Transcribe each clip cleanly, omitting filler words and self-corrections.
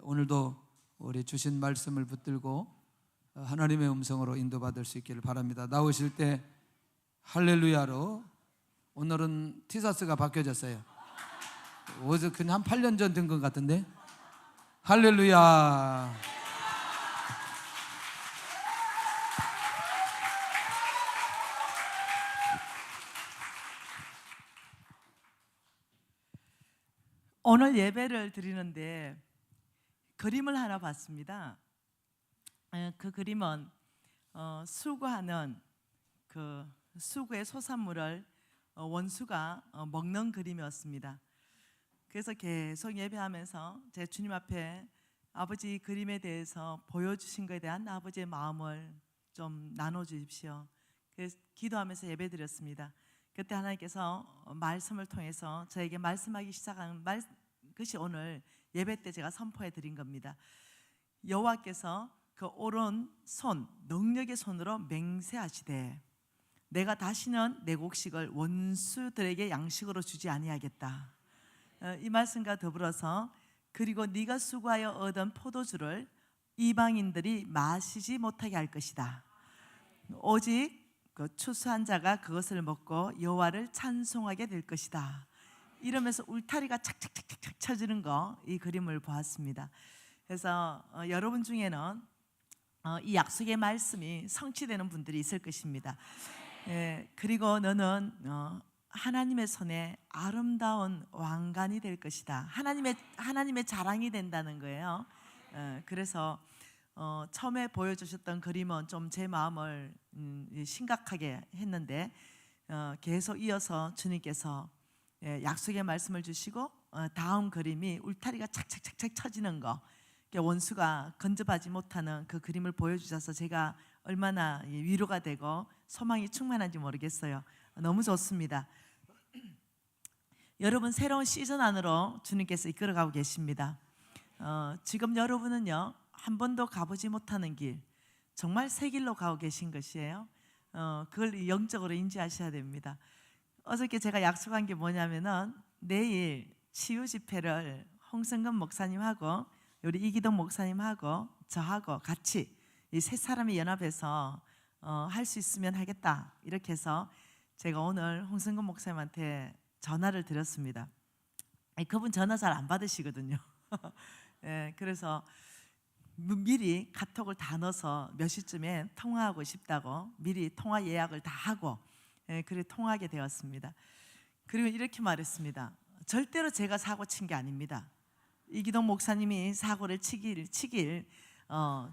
오늘도 우리 주신 말씀을 붙들고 하나님의 음성으로 인도받을 수 있기를 바랍니다. 나오실 때 할렐루야로, 오늘은 티셔츠가 바뀌어졌어요. 어제 그냥 한 8년 전 된 것 같은데, 할렐루야. 오늘 예배를 드리는데 그림을 하나 봤습니다. 그 그림은 수거하는 그 수거의 소산물을 원수가 먹는 그림이었습니다. 그래서 계속 예배하면서 제 주님 앞에 아버지 그림에 대해서 보여주신 것에 대한 아버지의 마음을 좀 나눠주십시오. 그래서 기도하면서 예배드렸습니다. 그때 하나님께서 말씀을 통해서 저에게 말씀하기 시작한 것이 오늘 예배 때 제가 선포해 드린 겁니다. 여호와께서 그 오른손 능력의 손으로 맹세하시되 내가 다시는 내 곡식을 원수들에게 양식으로 주지 아니하겠다. 이 말씀과 더불어서 그리고 네가 수고하여 얻은 포도주를 이방인들이 마시지 못하게 할 것이다. 오직 그 추수한 자가 그것을 먹고 여호와를 찬송하게 될 것이다. 이러면서 울타리가 착착착착 쳐지는 거, 이 그림을 보았습니다. 그래서 여러분 중에는 이 약속의 말씀이 성취되는 분들이 있을 것입니다. 그리고 너는 하나님의 손에 아름다운 왕관이 될 것이다. 하나님의 자랑이 된다는 거예요. 그래서 처음에 보여주셨던 그림은 좀 제 마음을 심각하게 했는데 계속 이어서 주님께서 약속의 말씀을 주시고 다음 그림이 울타리가 착착착착 쳐지는 거, 원수가 건접하지 못하는 그 그림을 보여주셔서 제가 얼마나 위로가 되고 소망이 충만한지 모르겠어요. 너무 좋습니다. 여러분, 새로운 시즌 안으로 주님께서 이끌어가고 계십니다. 지금 여러분은요, 한 번도 가보지 못하는 길, 정말 새 길로 가고 계신 것이에요. 그걸 영적으로 인지하셔야 됩니다. 어저께 제가 약속한 게 뭐냐면은 내일 치유 집회를 홍성근 목사님하고 우리 이기동 목사님하고 저하고 같이 이 세 사람이 연합해서 할 수 있으면 하겠다, 이렇게 해서 제가 오늘 홍성근 목사님한테 전화를 드렸습니다. 그분 전화 잘 안 받으시거든요. 그래서 미리 카톡을 다 넣어서 몇 시쯤에 통화하고 싶다고 미리 통화 예약을 다 하고 그래 통화하게 되었습니다. 그리고 이렇게 말했습니다. 절대로 제가 사고 친 게 아닙니다. 이기동 목사님이 사고를 치길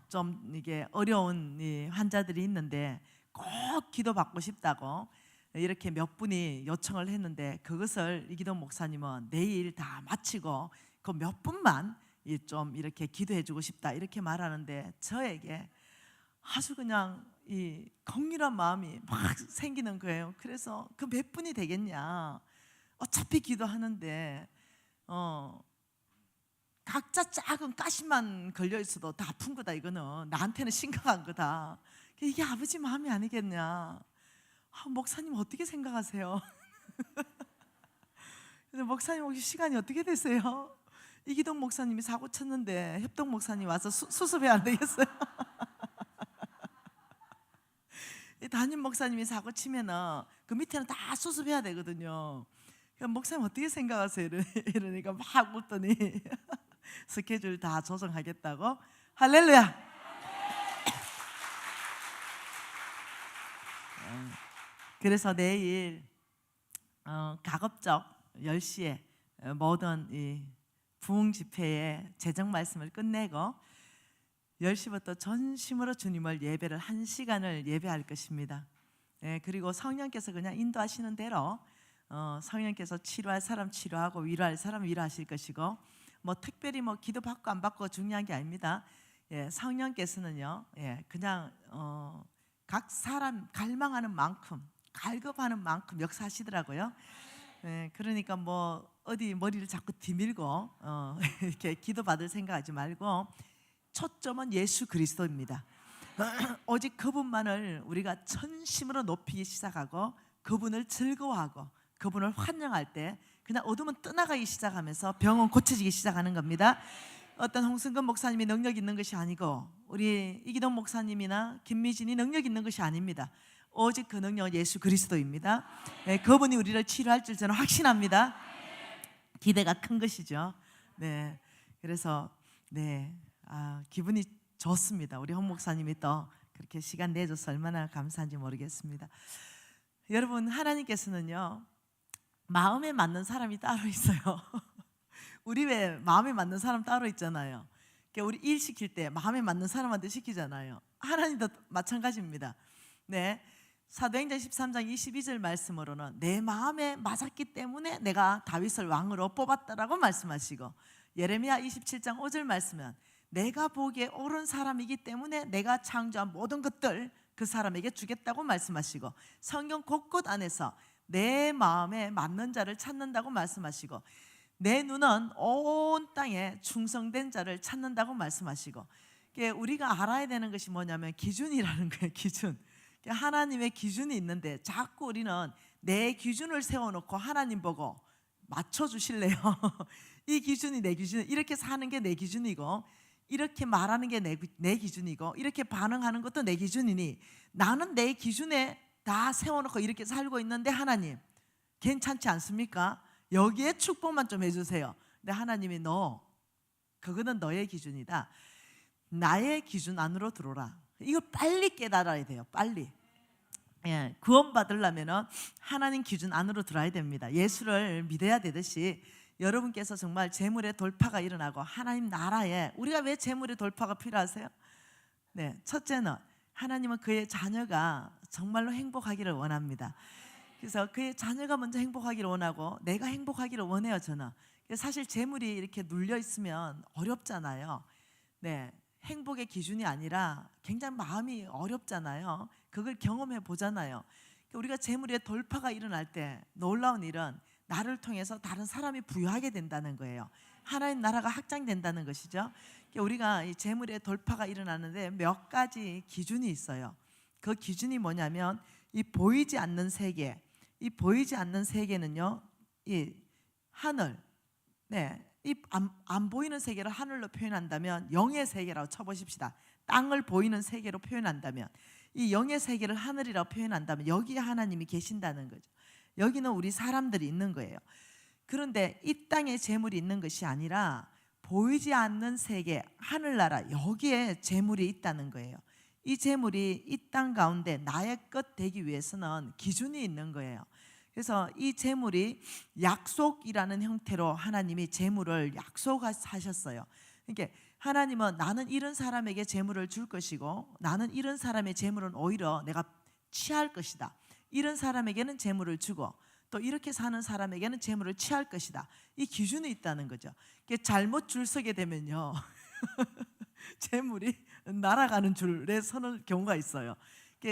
좀 이게 어려운 환자들이 있는데 꼭 기도받고 싶다고 이렇게 몇 분이 요청을 했는데, 그것을 이기동 목사님은 내일 다 마치고 그 몇 분만 좀 이렇게 기도해 주고 싶다, 이렇게 말하는데 저에게 아주 그냥 이 긍휼한 마음이 막 생기는 거예요. 그래서 그 몇 분이 되겠냐, 어차피 기도하는데 각자 작은 가시만 걸려 있어도 다 아픈 거다, 이거는 나한테는 심각한 거다. 이게 아버지 마음이 아니겠냐. 목사님 어떻게 생각하세요? 그래서 목사님 혹시 시간이 어떻게 되세요? 이기동 목사님이 사고 쳤는데 협동 목사님 와서 수습해야 안 되겠어요? 담임 목사님이 사고 치면은 그 밑에는 다 수습해야 되거든요. 목사님 어떻게 생각하세요? 이러니까 막 웃더니 스케줄 다 조정하겠다고. 할렐루야. 그래서 내일 가급적 10시에 모든 이 부흥 집회의 재정 말씀을 끝내고 10시부터 전심으로 주님을 예배를 1시간을 예배할 것입니다. 그리고 성령께서 그냥 인도하시는 대로 성령께서 치료할 사람 치료하고 위로할 사람 위로하실 것이고, 뭐 특별히 뭐 기도 받고 안 받고 중요한 게 아닙니다. 성령께서는요, 그냥 각 사람 갈망하는 만큼, 갈급하는 만큼 역사하시더라고요. 그러니까 뭐 어디 머리를 자꾸 뒤밀고 이렇게 기도 받을 생각하지 말고 초점은 예수 그리스도입니다. 오직 그분만을 우리가 전심으로 높이기 시작하고 그분을 즐거워하고 그분을 환영할 때 그냥 어둠은 떠나가기 시작하면서 병은 고쳐지기 시작하는 겁니다. 어떤 홍승근 목사님이 능력 있는 것이 아니고 우리 이기동 목사님이나 김미진이 능력 있는 것이 아닙니다. 오직 그 능력은 예수 그리스도입니다. 네, 그분이 우리를 치료할 줄 저는 확신합니다. 기대가 큰 것이죠. 네, 그래서 네, 기분이 좋습니다. 우리 홍 목사님이 또 그렇게 시간 내줘서 얼마나 감사한지 모르겠습니다. 여러분, 하나님께서는요 마음에 맞는 사람이 따로 있어요. 우리 왜 마음에 맞는 사람 따로 있잖아요. 그러니까 우리 일 시킬 때 마음에 맞는 사람한테 시키잖아요. 하나님도 마찬가지입니다. 네, 사도행전 13장 22절 말씀으로는 내 마음에 맞았기 때문에 내가 다윗을 왕으로 뽑았다라고 말씀하시고, 예레미야 27장 5절 말씀은 내가 보기에 옳은 사람이기 때문에 내가 창조한 모든 것들 그 사람에게 주겠다고 말씀하시고, 성경 곳곳 안에서 내 마음에 맞는 자를 찾는다고 말씀하시고, 내 눈은 온 땅에 충성된 자를 찾는다고 말씀하시고, 우리가 알아야 되는 것이 뭐냐면 기준이라는 거예요. 기준. 하나님의 기준이 있는데 자꾸 우리는 내 기준을 세워놓고 하나님 보고 맞춰주실래요? 이 기준이 내 기준, 이렇게 사는 게 내 기준이고, 이렇게 말하는 게 내 기준이고, 이렇게 반응하는 것도 내 기준이니 나는 내 기준에 다 세워놓고 이렇게 살고 있는데 하나님 괜찮지 않습니까? 여기에 축복만 좀 해주세요. 근데 하나님이 너 그거는 너의 기준이다. 나의 기준 안으로 들어오라. 이거 빨리 깨달아야 돼요. 빨리. 예, 구원 받으려면 하나님 기준 안으로 들어야 됩니다. 예수를 믿어야 되듯이 여러분께서 정말 재물의 돌파가 일어나고 하나님 나라에, 우리가 왜 재물의 돌파가 필요하세요? 네, 첫째는 하나님은 그의 자녀가 정말로 행복하기를 원합니다. 그래서 그의 자녀가 먼저 행복하기를 원하고 내가 행복하기를 원해요. 저는 사실 재물이 이렇게 눌려 있으면 어렵잖아요. 네, 행복의 기준이 아니라 굉장히 마음이 어렵잖아요. 그걸 경험해 보잖아요. 우리가 재물의 돌파가 일어날 때 놀라운 일은 나를 통해서 다른 사람이 부유하게 된다는 거예요. 하나님 나라가 확장된다는 것이죠. 우리가 이 재물의 돌파가 일어나는데 몇 가지 기준이 있어요. 그 기준이 뭐냐면 이 보이지 않는 세계, 이 보이지 않는 세계는요, 이 하늘, 네, 이 안 보이는 세계를 하늘로 표현한다면 영의 세계라고 쳐보십시다. 땅을 보이는 세계로 표현한다면, 이 영의 세계를 하늘이라고 표현한다면 여기에 하나님이 계신다는 거죠. 여기는 우리 사람들이 있는 거예요. 그런데 이 땅에 재물이 있는 것이 아니라 보이지 않는 세계, 하늘나라, 여기에 재물이 있다는 거예요. 이 재물이 이 땅 가운데 나의 것 되기 위해서는 기준이 있는 거예요. 그래서 이 재물이 약속이라는 형태로 하나님이 재물을 약속하셨어요. 그러니까 하나님은 나는 이런 사람에게 재물을 줄 것이고 나는 이런 사람의 재물은 오히려 내가 취할 것이다. 이런 사람에게는 재물을 주고 또 이렇게 사는 사람에게는 재물을 취할 것이다. 이 기준이 있다는 거죠. 잘못 줄 서게 되면요 재물이 날아가는 줄에 서는 경우가 있어요.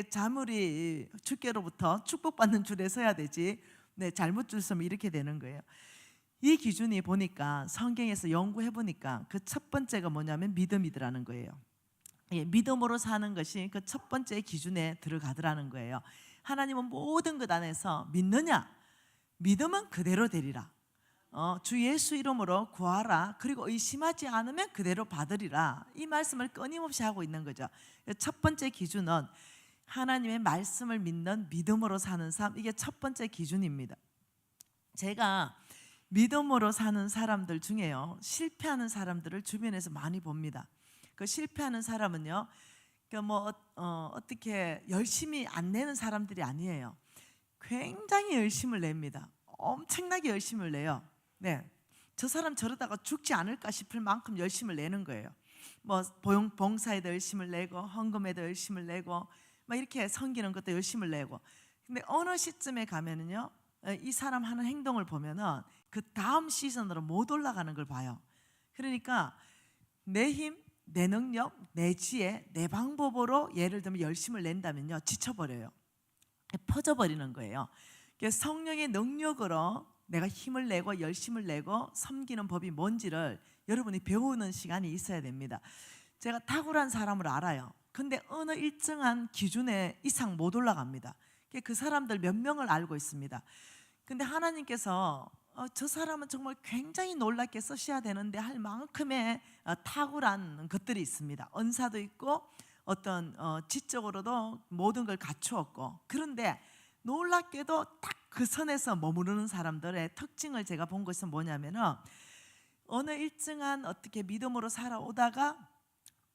자물이 주께로부터 축복받는 줄에 서야 되지, 네, 잘못 줄 서면 이렇게 되는 거예요. 이 기준이 보니까 성경에서 연구해 보니까 그 첫 번째가 뭐냐면 믿음이더라는 거예요. 예, 믿음으로 사는 것이 그 첫 번째 기준에 들어가더라는 거예요. 하나님은 모든 것 안에서 믿느냐? 믿으면 그대로 되리라. 주 예수 이름으로 구하라. 그리고 의심하지 않으면 그대로 받으리라. 이 말씀을 끊임없이 하고 있는 거죠. 첫 번째 기준은 하나님의 말씀을 믿는 믿음으로 사는 삶, 이게 첫 번째 기준입니다. 제가 믿음으로 사는 사람들 중에요, 실패하는 사람들을 주변에서 많이 봅니다. 그 실패하는 사람은요, 어떻게 열심히 안 내는 사람들이 아니에요. 굉장히 열심을 냅니다. 엄청나게 열심을 내요. 네, 저 사람 저러다가 죽지 않을까 싶을 만큼 열심을 내는 거예요. 봉사에도 열심을 내고 헌금에도 열심을 내고 막 이렇게 섬기는 것도 열심을 내고. 근데 어느 시점에 가면은요, 이 사람 하는 행동을 보면은 그 다음 시즌으로 못 올라가는 걸 봐요. 그러니까 내 힘, 내 능력, 내 지혜, 내 방법으로 예를 들면 열심을 낸다면요, 지쳐버려요. 퍼져버리는 거예요. 성령의 능력으로 내가 힘을 내고 열심을 내고 섬기는 법이 뭔지를 여러분이 배우는 시간이 있어야 됩니다. 제가 탁월한 사람을 알아요. 근데 어느 일정한 기준에 이상 못 올라갑니다. 그 사람들 몇 명을 알고 있습니다. 근데 하나님께서 저 사람은 정말 굉장히 놀랍게 쓰셔야 되는데 할 만큼의 탁월한 것들이 있습니다. 언사도 있고 어떤 지적으로도 모든 걸 갖추었고, 그런데 놀랍게도 딱 그 선에서 머무르는 사람들의 특징을 제가 본 것은 뭐냐면은 어느 일정한 어떻게 믿음으로 살아오다가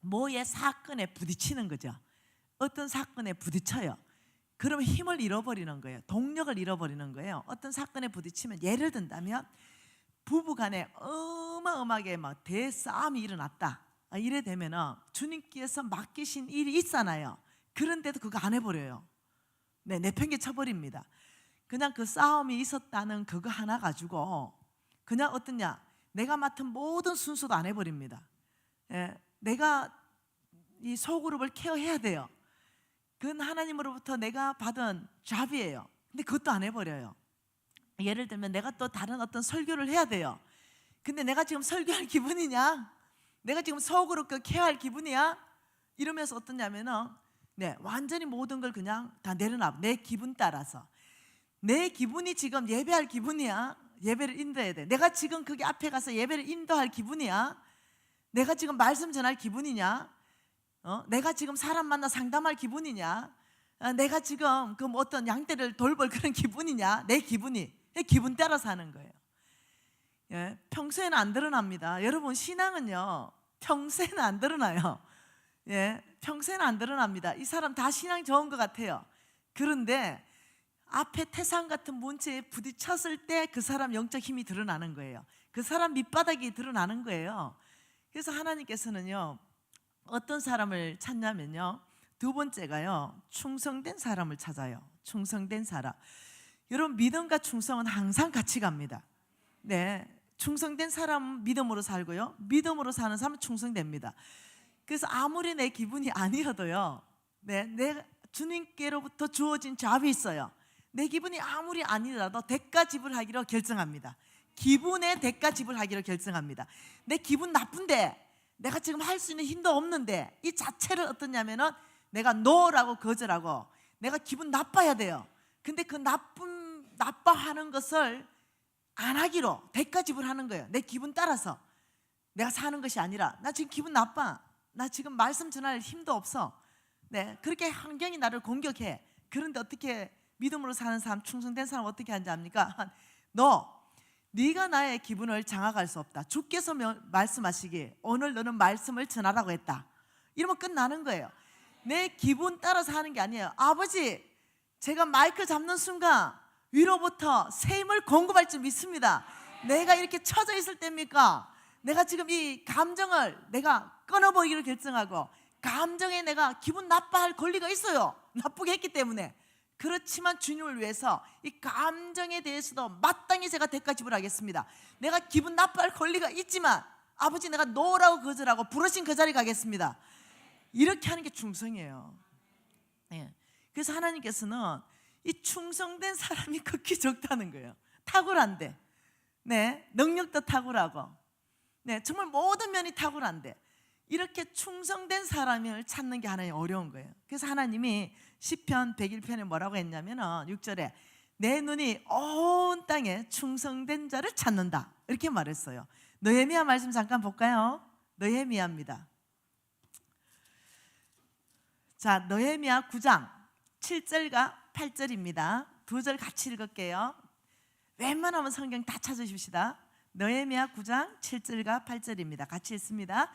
뭐의 사건에 부딪히는 거죠. 어떤 사건에 부딪혀요. 그러면 힘을 잃어버리는 거예요. 동력을 잃어버리는 거예요. 어떤 사건에 부딪히면, 예를 든다면 부부간에 어마어마하게 막 대싸움이 일어났다. 이래 되면은 주님께서 맡기신 일이 있잖아요. 그런데도 그거 안 해버려요. 네, 내팽개 쳐버립니다. 그냥 그 싸움이 있었다는 그거 하나 가지고 그냥 어떠냐, 내가 맡은 모든 순서도 안 해버립니다. 예, 내가 이 소그룹을 케어해야 돼요. 그건 하나님으로부터 내가 받은 잡이에요. 근데 그것도 안 해버려요. 예를 들면 내가 또 다른 어떤 설교를 해야 돼요. 근데 내가 지금 설교할 기분이냐? 내가 지금 소그룹 그 케어할 기분이야? 이러면서 어떠냐면은 네, 완전히 모든 걸 그냥 다 내려놔. 내 기분 따라서. 내 기분이 지금 예배할 기분이야. 예배를 인도해야 돼. 내가 지금 거기 앞에 가서 예배를 인도할 기분이야. 내가 지금 말씀 전할 기분이냐? 내가 지금 사람 만나 상담할 기분이냐? 내가 지금 그 어떤 양떼를 돌볼 그런 기분이냐? 내 기분이. 기분 따라서 하는 거예요. 예, 평소에는 안 드러납니다. 여러분, 신앙은요 평소에는 안 드러나요. 예, 평소에는 안 드러납니다. 이 사람 다 신앙 좋은 것 같아요. 그런데 앞에 태산 같은 문제에 부딪혔을 때 그 사람 영적 힘이 드러나는 거예요. 그 사람 밑바닥이 드러나는 거예요. 그래서 하나님께서는요 어떤 사람을 찾냐면요, 두 번째가요 충성된 사람을 찾아요. 충성된 사람. 여러분, 믿음과 충성은 항상 같이 갑니다. 네, 충성된 사람은 믿음으로 살고요, 믿음으로 사는 사람은 충성됩니다. 그래서 아무리 내 기분이 아니어도요, 네, 내 주님께로부터 주어진 잡이 있어요. 내 기분이 아무리 아니라도 대가 지불하기로 결정합니다. 기분의 대가 지불하기로 결정합니다. 내 기분 나쁜데, 내가 지금 할 수 있는 힘도 없는데, 이 자체를 어떠냐면은 내가 no라고 거절하고 내가 기분 나빠야 돼요. 근데 그 나빠하는 것을 안 하기로 대가 지불하는 거예요. 내 기분 따라서 내가 사는 것이 아니라, 나 지금 기분 나빠, 나 지금 말씀 전할 힘도 없어. 네, 그렇게 환경이 나를 공격해. 그런데 어떻게 믿음으로 사는 사람, 충성된 사람 어떻게 하는지 압니까? 네가 나의 기분을 장악할 수 없다. 주께서 말씀하시기 오늘 너는 말씀을 전하라고 했다. 이러면 끝나는 거예요. 내 기분 따라서 하는 게 아니에요. 아버지, 제가 마이크 잡는 순간 위로부터 새 힘을 공급할 줄 믿습니다. 내가 이렇게 처져 있을 때입니까? 내가 지금 이 감정을 내가 끊어버리기로 결정하고, 감정에 내가 기분 나빠할 권리가 있어요. 나쁘게 했기 때문에. 그렇지만 주님을 위해서 이 감정에 대해서도 마땅히 제가 대가 지불하겠습니다. 내가 기분 나빠할 권리가 있지만 아버지, 내가 노라고 거절하고 부르신 그 자리 가겠습니다. 이렇게 하는 게 충성이에요. 네. 그래서 하나님께서는 이 충성된 사람이 극히 적다는 거예요. 탁월한데, 네, 능력도 탁월하고, 네, 정말 모든 면이 탁월한데 이렇게 충성된 사람을 찾는 게 하나님 어려운 거예요. 그래서 하나님이 시편 101편에 뭐라고 했냐면은 6절에 내 눈이 온 땅에 충성된 자를 찾는다, 이렇게 말했어요. 느헤미야 말씀 잠깐 볼까요? 느헤미야입니다. 자, 느헤미야 9장 7절과 8절입니다. 두 절 같이 읽을게요. 웬만하면 성경 다 찾으십시다. 느헤미야 9장 7절과 8절입니다. 같이 읽습니다.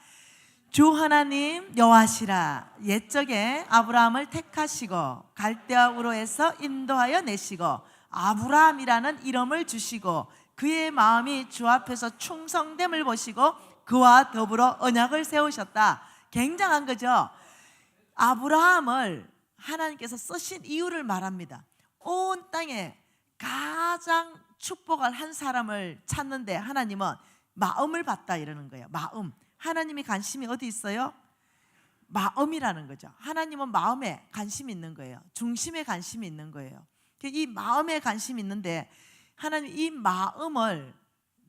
주 하나님 여호와시라, 옛적에 아브라함을 택하시고 갈대아 우르에서 인도하여 내시고 아브라함이라는 이름을 주시고 그의 마음이 주 앞에서 충성됨을 보시고 그와 더불어 언약을 세우셨다. 굉장한 거죠. 아브라함을 하나님께서 쓰신 이유를 말합니다. 온 땅에 가장 축복을 한 사람을 찾는데 하나님은 마음을 봤다 이러는 거예요. 마음. 하나님이 관심이 어디 있어요? 마음이라는 거죠. 하나님은 마음에 관심이 있는 거예요. 중심에 관심이 있는 거예요. 이 마음에 관심이 있는데 하나님 이 마음을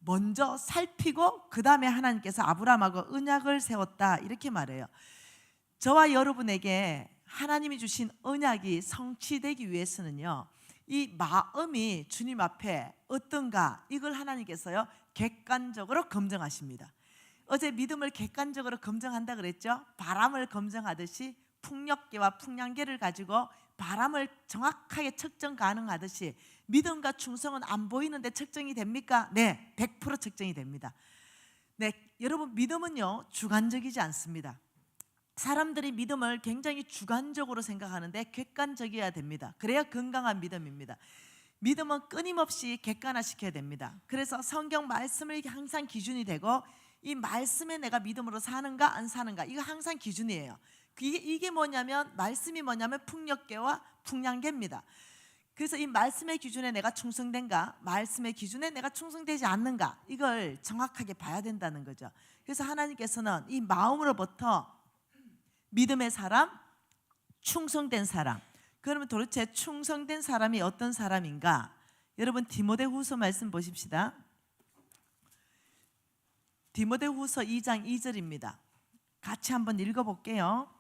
먼저 살피고 그 다음에 하나님께서 아브라함하고 언약을 세웠다, 이렇게 말해요. 저와 여러분에게 하나님이 주신 언약이 성취되기 위해서는요, 이 마음이 주님 앞에 어떤가 이걸 하나님께서요 객관적으로 검증하십니다. 어제 믿음을 객관적으로 검증한다 그랬죠. 바람을 검증하듯이 풍력계와 풍량계를 가지고 바람을 정확하게 측정 가능하듯이 믿음과 충성은 안 보이는데 측정이 됩니까? 네, 100% 측정이 됩니다. 네, 여러분 믿음은요 주관적이지 않습니다. 사람들이 믿음을 굉장히 주관적으로 생각하는데 객관적이어야 됩니다. 그래야 건강한 믿음입니다. 믿음은 끊임없이 객관화시켜야 됩니다. 그래서 성경 말씀을 항상 기준이 되고 이 말씀에 내가 믿음으로 사는가 안 사는가 이거 항상 기준이에요. 이게 뭐냐면 말씀이 뭐냐면 풍력계와 풍량계입니다. 그래서 이 말씀의 기준에 내가 충성된가 말씀의 기준에 내가 충성되지 않는가 이걸 정확하게 봐야 된다는 거죠. 그래서 하나님께서는 이 마음으로부터 믿음의 사람, 충성된 사람. 그러면 도대체 충성된 사람이 어떤 사람인가? 여러분 디모데후서 말씀 보십시다. 디모데후서 2장 2절입니다. 같이 한번 읽어볼게요.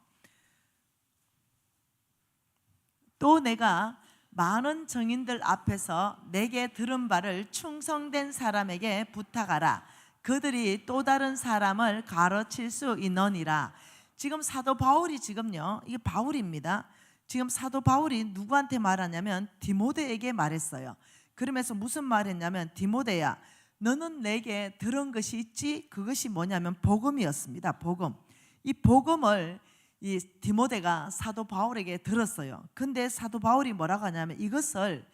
또 내가 많은 정인들 앞에서 내게 들은 바를 충성된 사람에게 부탁하라. 그들이 또 다른 사람을 가르칠 수 있느니라. 지금 사도 바울이 지금요 이게 바울입니다. 지금 사도 바울이 누구한테 말하냐면 디모데에게 말했어요. 그러면서 무슨 말했냐면 디모데야 너는 내게 들은 것이 있지 그것이 뭐냐면 복음이었습니다. 복음. 이 복음을 이 디모데가 사도 바울에게 들었어요. 근데 사도 바울이 뭐라고 하냐면 이것을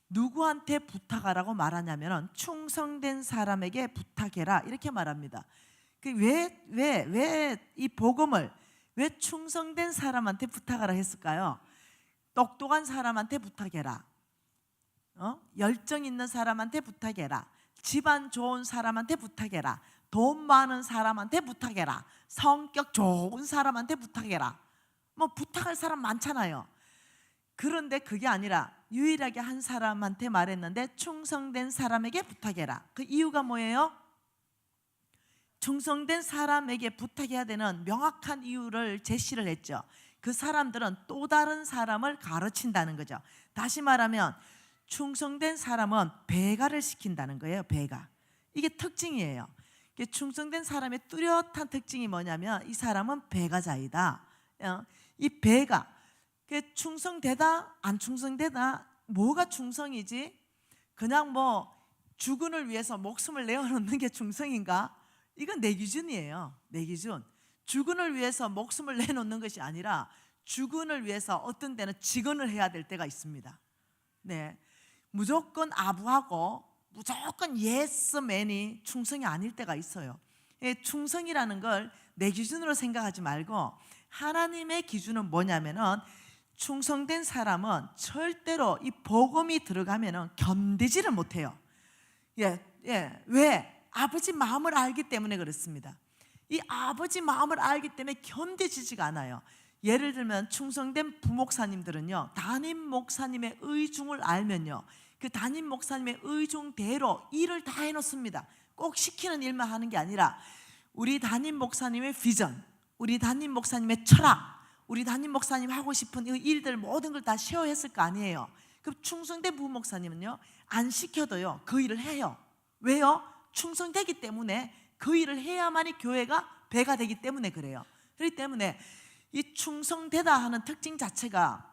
누구한테 부탁하라고 말하냐면 충성된 사람에게 부탁해라 이렇게 말합니다. 왜 이 복음을 왜 충성된 사람한테 부탁하라 했을까요? 똑똑한 사람한테 부탁해라. 열정 있는 사람한테 부탁해라. 집안 좋은 사람한테 부탁해라. 돈 많은 사람한테 부탁해라. 성격 좋은 사람한테 부탁해라. 뭐 부탁할 사람 많잖아요. 그런데 그게 아니라 유일하게 한 사람한테 말했는데 충성된 사람에게 부탁해라. 그 이유가 뭐예요? 충성된 사람에게 부탁해야 되는 명확한 이유를 제시를 했죠. 그 사람들은 또 다른 사람을 가르친다는 거죠. 다시 말하면 충성된 사람은 배가를 시킨다는 거예요. 배가. 이게 특징이에요. 충성된 사람의 뚜렷한 특징이 뭐냐면 이 사람은 배가자이다. 이 배가 충성되다 안 충성되다 뭐가 충성이지? 그냥 뭐 주군을 위해서 목숨을 내어놓는 게 충성인가? 이건 내 기준이에요. 내 기준. 주군을 위해서 목숨을 내놓는 것이 아니라 주군을 위해서 어떤 때는 직언을 해야 될 때가 있습니다. 네, 무조건 아부하고 무조건 예스맨이 충성이 아닐 때가 있어요. 충성이라는 걸 내 기준으로 생각하지 말고 하나님의 기준은 뭐냐면은 충성된 사람은 절대로 이 복음이 들어가면은 견디지를 못해요. 왜? 아버지 마음을 알기 때문에 그렇습니다. 이 아버지 마음을 알기 때문에 견디지지가 않아요. 예를 들면 충성된 부목사님들은요 담임 목사님의 의중을 알면요 그 담임 목사님의 의중대로 일을 다 해놓습니다. 꼭 시키는 일만 하는 게 아니라 우리 담임 목사님의 비전, 우리 담임 목사님의 철학, 우리 담임 목사님 하고 싶은 이 일들 모든 걸 다 쉐어했을 거 아니에요. 그럼 충성된 부목사님은요 안 시켜도요 그 일을 해요. 왜요? 충성되기 때문에 그 일을 해야만이 교회가 배가 되기 때문에 그래요. 그렇기 때문에 이 충성되다 하는 특징 자체가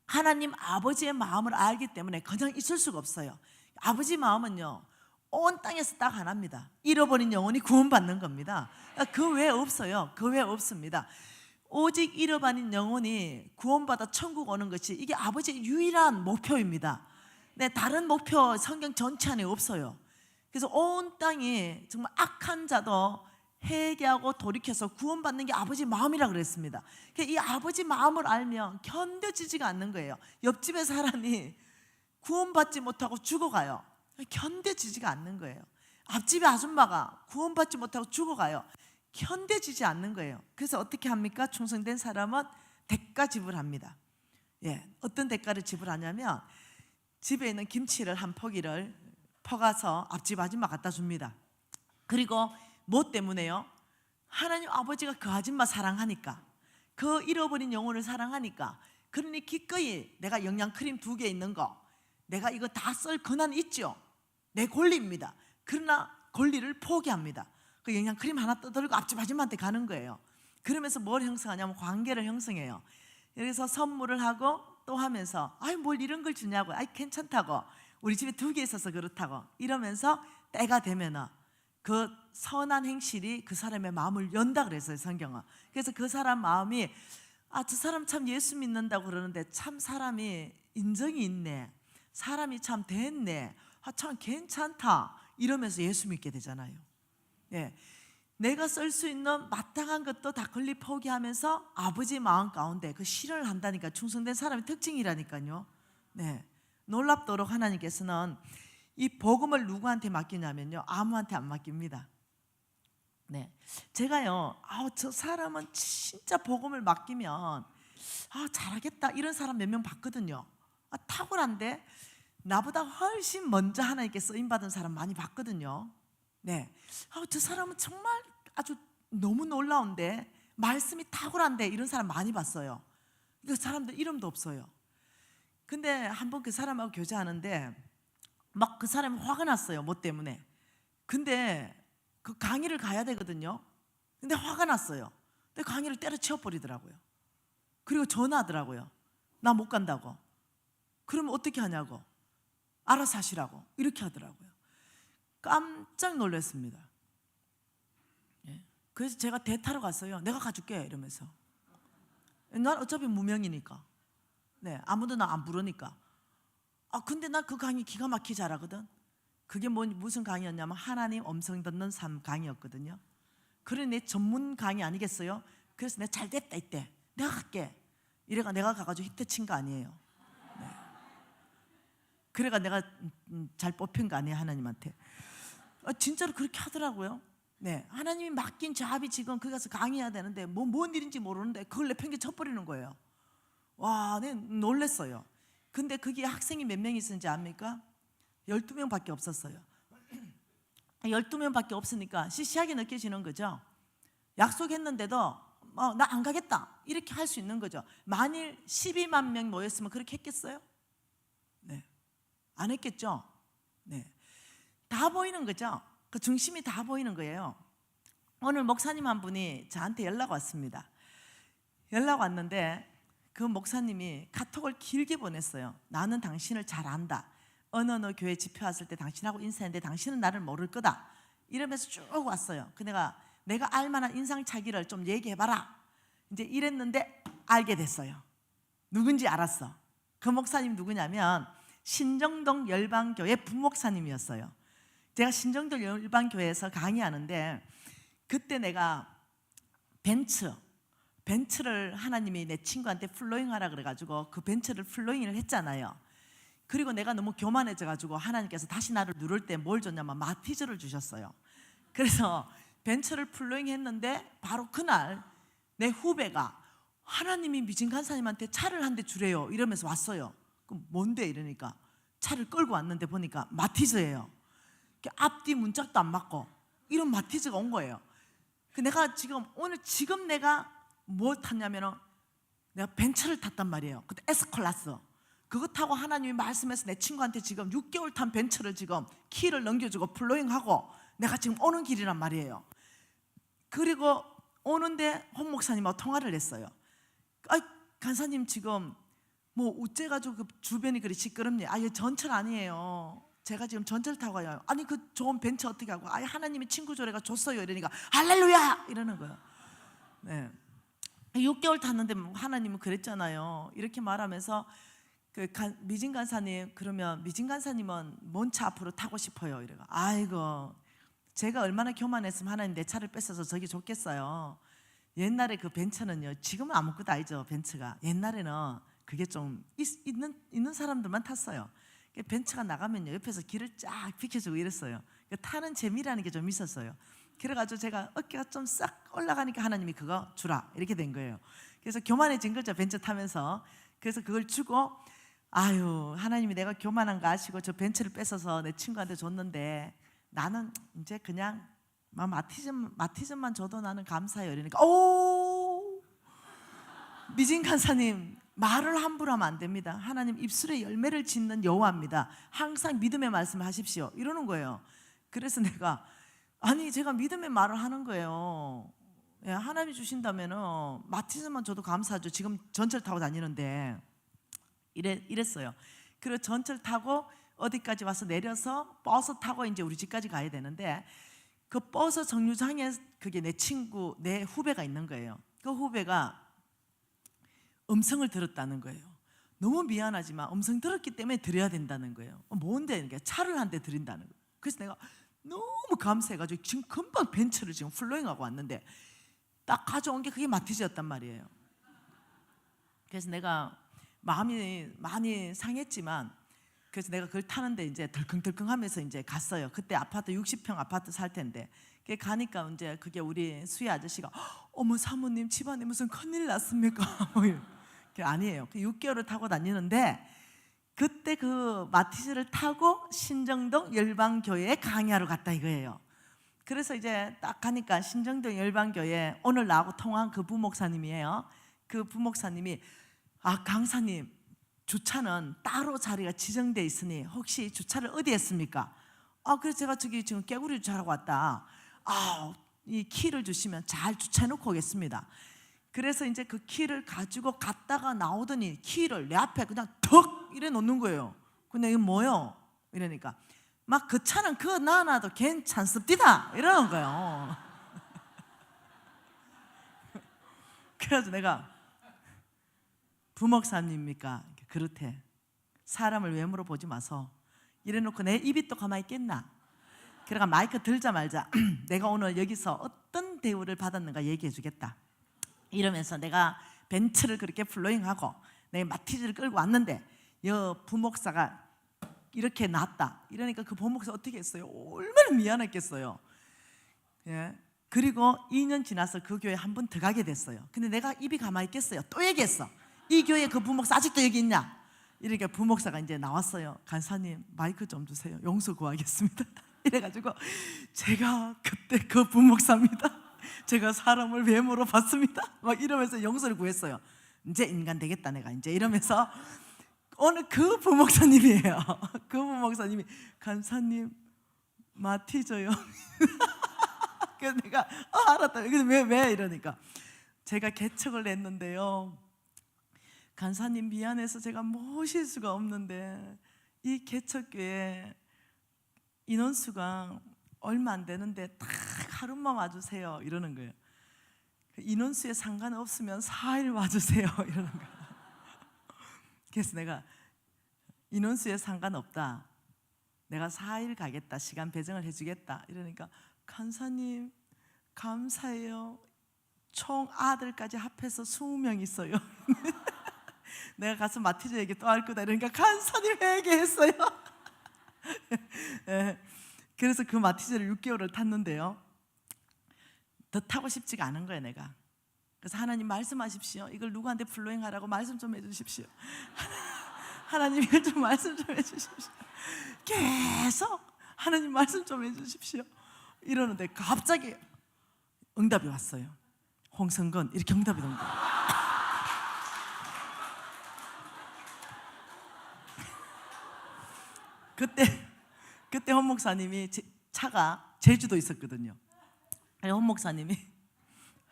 하나님 아버지의 마음을 알기 때문에 그냥 있을 수가 없어요. 아버지 마음은요 온 땅에서 딱 하나입니다. 잃어버린 영혼이 구원받는 겁니다. 그 외에 없어요. 그 외에 없습니다. 오직 잃어버린 영혼이 구원받아 천국 오는 것이 이게 아버지의 유일한 목표입니다. 네, 다른 목표 성경 전체 안에 없어요. 그래서 온 땅이 정말 악한 자도 회개하고 돌이켜서 구원받는 게 아버지 마음이라 그랬습니다. 이 아버지 마음을 알면 견뎌지지가 않는 거예요. 옆집의 사람이 구원받지 못하고 죽어가요. 견뎌지지가 않는 거예요. 앞집의 아줌마가 구원받지 못하고 죽어가요. 견뎌지지 않는 거예요. 그래서 어떻게 합니까? 충성된 사람은 대가 지불합니다. 어떤 대가를 지불하냐면 집에 있는 김치를 한 포기를 퍼가서 앞집 아줌마 갖다 줍니다. 그리고 뭐 때문에요? 하나님 아버지가 그 아줌마 사랑하니까, 그 잃어버린 영혼을 사랑하니까, 그러니 기꺼이 내가 영양크림 2개 있는 거 내가 이거 다 쓸 권한이 있죠. 내 권리입니다. 그러나 권리를 포기합니다. 그 영양크림 하나 떠들고 앞집 아줌마한테 가는 거예요. 그러면서 뭘 형성하냐면 관계를 형성해요. 그래서 선물을 하고 또 하면서 아이 뭘 이런 걸 주냐고, 아이 괜찮다고, 우리 집에 2개 있어서 그렇다고 이러면서 때가 되면은 그 선한 행실이 그 사람의 마음을 연다 그랬어요, 성경은. 그래서 그 사람 마음이 저 사람 참 예수 믿는다고 그러는데 참 사람이 인정이 있네, 사람이 참 됐네, 참 괜찮다 이러면서 예수 믿게 되잖아요. 예. 내가 쓸 수 있는 마땅한 것도 다 권리 포기하면서 아버지 마음 가운데 그 실현을 한다니까. 충성된 사람의 특징이라니까요. 네. 놀랍도록 하나님께서는 이 복음을 누구한테 맡기냐면요, 아무한테 안 맡깁니다. 네. 제가요, 저 사람은 진짜 복음을 맡기면 잘하겠다 이런 사람 몇 명 봤거든요. 탁월한데 나보다 훨씬 먼저 하나님께 쓰임 받은 사람 많이 봤거든요. 네. 저 사람은 정말 아주 너무 놀라운데, 말씀이 탁월한데 이런 사람 많이 봤어요. 그 사람들 이름도 없어요. 근데 한번 그 사람하고 교제하는데 막 그 사람이 화가 났어요, 뭐 때문에. 근데 그 강의를 가야 되거든요. 근데 화가 났어요. 근데 강의를 때려치워 버리더라고요. 그리고 전화하더라고요. 나 못 간다고. 그러면 어떻게 하냐고, 알아서 하시라고 이렇게 하더라고요. 깜짝 놀랐습니다. 예. 그래서 제가 대타러 갔어요. 내가 가줄게 이러면서. 난 어차피 무명이니까. 네, 아무도 나 안 부르니까. 근데 나 그 강의 기가 막히게 잘하거든. 그게 무슨 강의였냐면 하나님 음성 듣는 삶 강의였거든요. 그래 내 전문 강의 아니겠어요? 그래서 내가 잘 됐다 이때 내가 갈게 이래가 내가 가가지고 히트 친 거 아니에요. 네. 그래가 내가 잘 뽑힌 거 아니에요, 하나님한테. 진짜로 그렇게 하더라고요. 네, 하나님이 맡긴 잡이 지금 거기 가서 강의해야 되는데 뭔 일인지 모르는데 그걸 내팽개 쳐버리는 거예요. 와, 네, 놀랬어요. 근데 거기 학생이 몇 명 있었는지 압니까? 12명밖에 없었어요. 12명밖에 없으니까 시시하게 느껴지는 거죠. 약속했는데도 나 안 가겠다 이렇게 할 수 있는 거죠. 만일 12만 명 모였으면 그렇게 했겠어요? 네, 안 했겠죠. 네, 다 보이는 거죠. 그 중심이 다 보이는 거예요. 오늘 목사님 한 분이 저한테 연락 왔습니다. 연락 왔는데 그 목사님이 카톡을 길게 보냈어요. 나는 당신을 잘 안다. 어느 교회 집회 왔을 때 당신하고 인사했는데 당신은 나를 모를 거다. 이러면서 쭉 왔어요. 그 내가 알만한 인상착의를 좀 얘기해봐라. 이제 이랬는데 알게 됐어요. 누군지 알았어. 그 목사님 누구냐면 신정동 열방교회 부목사님이었어요. 제가 신정동 열방교회에서 강의하는데 그때 내가 벤츠를 하나님이 내 친구한테 플로잉하라 그래가지고 그 벤츠를 플로잉을 했잖아요. 그리고 내가 너무 교만해져가지고 하나님께서 다시 나를 누를 때 뭘 줬냐면 마티즈를 주셨어요. 그래서 벤츠를 플로잉했는데 바로 그날 내 후배가 하나님이 미진 간사님한테 차를 한 대 주래요 이러면서 왔어요. 그럼 뭔데 이러니까 차를 끌고 왔는데 보니까 마티즈예요. 앞뒤 문짝도 안 맞고 이런 마티즈가 온 거예요. 내가 지금 내가 뭘 탔냐면은 내가 벤츠를 탔단 말이에요. 그때 S클래스. 그거 타고 하나님이 말씀해서 내 친구한테 지금 6개월 탄 벤츠를 지금 키를 넘겨주고 플로잉하고 내가 지금 오는 길이란 말이에요. 그리고 오는데 홍 목사님하고 통화를 했어요. 간사님 지금 뭐 어째가지고 그 주변이 그리 시끄럽니? 이거 전철 아니에요. 제가 지금 전철 타고 가요. 아니 그 좋은 벤츠 어떻게 하고? 하나님이 친구 조례가 줬어요. 이러니까 할렐루야 이러는 거예요. 네. 6개월 탔는데 하나님은 그랬잖아요. 이렇게 말하면서 미진 간사님, 그러면 미진 간사님은 뭔 차 앞으로 타고 싶어요? 이래가 아이고 제가 얼마나 교만했으면 하나님 내 차를 뺏어서 저기 줬겠어요. 옛날에 그 벤츠는요, 지금은 아무것도 아니죠. 벤츠가 옛날에는 그게 좀 있는 사람들만 탔어요. 벤츠가 나가면요 옆에서 길을 쫙 비켜주고 이랬어요. 타는 재미라는 게 좀 있었어요. 그래가지고 제가 어깨가 좀 싹 올라가니까 하나님이 그거 주라 이렇게 된 거예요. 그래서 교만해진 거죠, 벤츠 타면서. 그래서 그걸 주고 하나님이 내가 교만한 거 아시고 저 벤츠를 뺏어서 내 친구한테 줬는데 나는 이제 그냥 마티즘만 줘도 나는 감사해요. 이러니까 미진 간사님 말을 함부로 하면 안 됩니다. 하나님 입술에 열매를 짓는 여호와입니다. 항상 믿음의 말씀을 하십시오. 이러는 거예요. 그래서 내가 제가 믿음의 말을 하는 거예요. 예, 하나님이 주신다면은 마티즈만 줘도 감사하죠. 지금 전철 타고 다니는데 이랬어요. 그리고 전철 타고 어디까지 와서 내려서 버스 타고 이제 우리 집까지 가야 되는데 그 버스 정류장에 그게 내 친구, 내 후배가 있는 거예요. 그 후배가 음성을 들었다는 거예요. 너무 미안하지만 음성 들었기 때문에 드려야 된다는 거예요. 뭔데? 그러니까 차를 한 대 드린다는 거예요. 그래서 내가 너무 감사해가지고 지금 금방 벤츠를 지금 플로잉하고 왔는데 딱 가져온 게 그게 마티즈였단 말이에요. 그래서 내가 마음이 많이 상했지만 그래서 내가 그걸 타는데 이제 덜컹덜컹하면서 이제 갔어요. 그때 아파트 60평 아파트 살 텐데 가니까 이제 그게 우리 수희 아저씨가 어머 사모님 집안에 무슨 큰일 났습니까? 그게 아니에요. 6개월을 타고 다니는데 그때 그 마티즈를 타고 신정동 열방교회에 강의하러 갔다 이거예요. 그래서 이제 딱 가니까 신정동 열방교회 오늘 나하고 통화한 그 부목사님이에요. 그 부목사님이 강사님 주차는 따로 자리가 지정돼 있으니 혹시 주차를 어디 했습니까? 그래서 제가 저기 지금 깨구리 주차하고 왔다. 이 키를 주시면 잘 주차해놓고 오겠습니다. 그래서 이제 그 키를 가지고 갔다가 나오더니 키를 내 앞에 그냥 턱 이래 놓는 거예요. 근데 이거 뭐요? 이러니까 막 그 차는 그거 놔놔도 괜찮습니다 이러는 거예요. 그래서 내가 부목사님입니까? 그렇대. 사람을 외모로 보지 마서 이래놓고 내 입이 또 가만히 있겠나? 그래가 마이크 들자 말자 내가 오늘 여기서 어떤 대우를 받았는가 얘기해 주겠다 이러면서 내가 벤츠를 그렇게 플로잉하고 내가 마티즈를 끌고 왔는데 여 부목사가 이렇게 났다 이러니까 그 부목사 어떻게 했어요? 얼마나 미안했겠어요. 예. 그리고 2년 지나서 그 교회 한 번 더 가게 됐어요. 근데 내가 입이 가만히 있겠어요? 또 얘기했어. 이 교회 그 부목사 아직도 여기 있냐? 이러니까 부목사가 이제 나왔어요. 간사님 마이크 좀 주세요. 용서 구하겠습니다. 이래가지고 제가 그때 그 부목사입니다. 제가 사람을 외모로 봤습니다. 막 이러면서 용서를 구했어요. 이제 인간 되겠다 내가 이제 이러면서 오늘 그 부목사님이에요. 그 부목사님이 간사님 마티즈요. 그래서 내가 알았다. 근데 왜 이러니까 제가 개척을 했는데요. 간사님 미안해서 제가 모실 수가 없는데 이 개척교회 인원수가 얼마 안 되는데 딱 하루만 와주세요 이러는 거예요. 인원수에 상관없으면 4일 와주세요 이러는 거예요. 그래서 내가 인원수에 상관없다. 내가 4일 가겠다. 시간 배정을 해주겠다. 이러니까 간사님 감사해요. 총 아들까지 합해서 20명 있어요. 내가 가서 마티즈 얘기 또 할 거다. 이러니까 간사님 회개했어요. 네. 그래서 그 마티즈를 6개월을 탔는데요. 더 타고 싶지가 않은 거예요 내가. 그래서 하나님 말씀하십시오. 이걸 누구한테 플로잉하라고 말씀 좀 해주십시오. 하나님 이걸 좀 말씀 좀 해주십시오. 계속 하나님 말씀 좀 해주십시오 이러는데 갑자기 응답이 왔어요. 홍성건 이렇게 응답이 온 거예요. 그때 헌 목사님이 차가 제주도 있었거든요. 헌 목사님이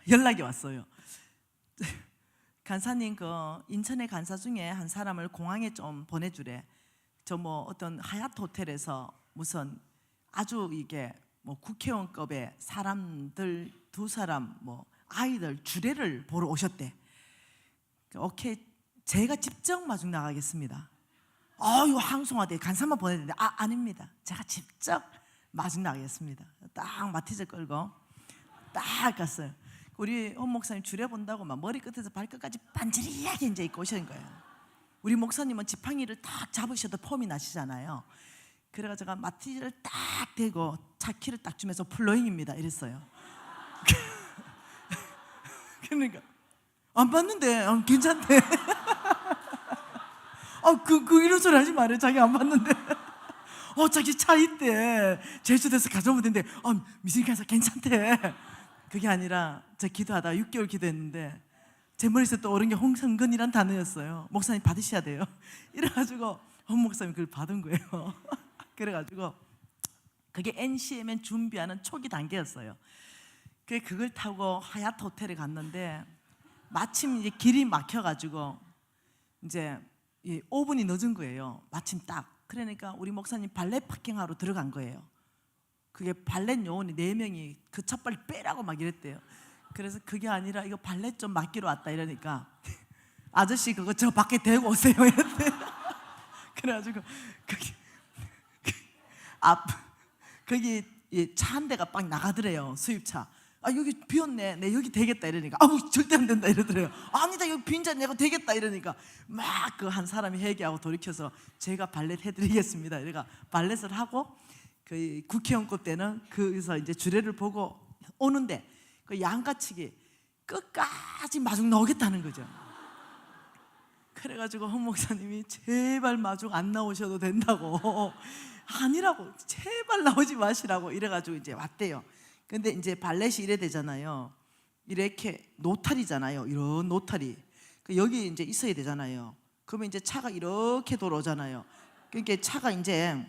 연락이 왔어요. 간사님 그 인천의 간사 중에 한 사람을 공항에 좀 보내주래. 저 뭐 어떤 하얏트 호텔에서 무슨 아주 이게 뭐 국회의원급의 사람들 2사람 뭐 아이들 주례를 보러 오셨대. 오케이 제가 직접 마중 나가겠습니다. 이거 항송하대. 간사만 보내야 되는데 아닙니다. 제가 직접 마중 나가겠습니다. 딱 마티즈 끌고 딱 갔어요. 우리 헌 목사님 주례 본다고 막 머리끝에서 발끝까지 반지리하게 이제 입고 오신 거예요. 우리 목사님은 지팡이를 딱 잡으셔도 폼이 나시잖아요. 그래가지고 제가 마티즈를 딱 대고 차 키를 딱 주면서 플로잉입니다 이랬어요. 그러니까 안 봤는데 괜찮대. 이런 소리 하지 말아요. 자기 안 봤는데. 자기 차 있대. 제주도에서 가져오면 된대. 미신 간사 괜찮대. 그게 아니라 제가 기도하다가 6개월 기도했는데 제 머릿속에 떠오른 게 홍성근이란 단어였어요. 목사님 받으셔야 돼요. 이래가지고 홍 목사님 그걸 받은 거예요. 그래가지고 그게 NCMN 준비하는 초기 단계였어요. 그걸 타고 하얏트 호텔에 갔는데 마침 이제 길이 막혀가지고 이제 5분이 늦은 거예요. 마침 딱. 그러니까 우리 목사님 발렛 파킹하러 들어간 거예요. 그게 발렛 요원이 4명이 그 차 빨리 빼라고 막 이랬대요. 그래서 그게 아니라 이거 발렛 좀 맡기러 왔다 이러니까 아저씨 그거 저 밖에 대고 오세요 이랬대요. 그래가지고 거기 차 한 대가 빡 나가더래요. 수입차. 아 여기 비었네. 네 여기 되겠다 이러니까 절대 안 된다 이러더래요. 아니다 여기 빈자 내가 되겠다 이러니까 막 그 한 사람이 회개하고 돌이켜서 제가 발렛 해드리겠습니다. 이래가 발렛을 하고 그 국회의원급 때는 거기서 이제 주례를 보고 오는데 그 양가치기 끝까지 마중 나오겠다는 거죠. 그래가지고 홍 목사님이 제발 마중 안 나오셔도 된다고 아니라고 제발 나오지 마시라고 이래가지고 이제 왔대요. 근데 이제 발렛이 이래 되잖아요. 이렇게 노탈이잖아요. 이런 노탈이 여기 이제 있어야 되잖아요. 그러면 이제 차가 이렇게 돌아오잖아요. 그러니까 차가 이제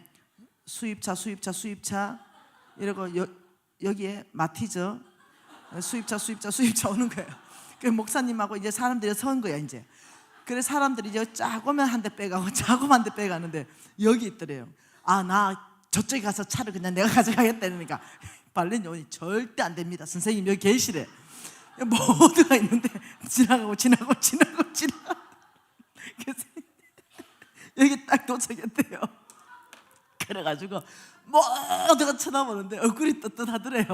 수입차 이러고 여기에 마티즈 수입차 오는 거예요. 그 목사님하고 이제 사람들이 선 거야 이제. 그래 사람들이 이제 짜고면 한 대 빼가고 짜고면 한 대 빼가는데 여기 있더래요. 아 나 저쪽에 가서 차를 그냥 내가 가져가겠다 이러니까 발렛 요원이 절대 안 됩니다. 선생님 여기 계시래. 모두가 있는데 지나가고 그래서 여기 딱 도착했대요. 그래가지고 모두가 쳐다보는데 얼굴이 떳떳하더래요.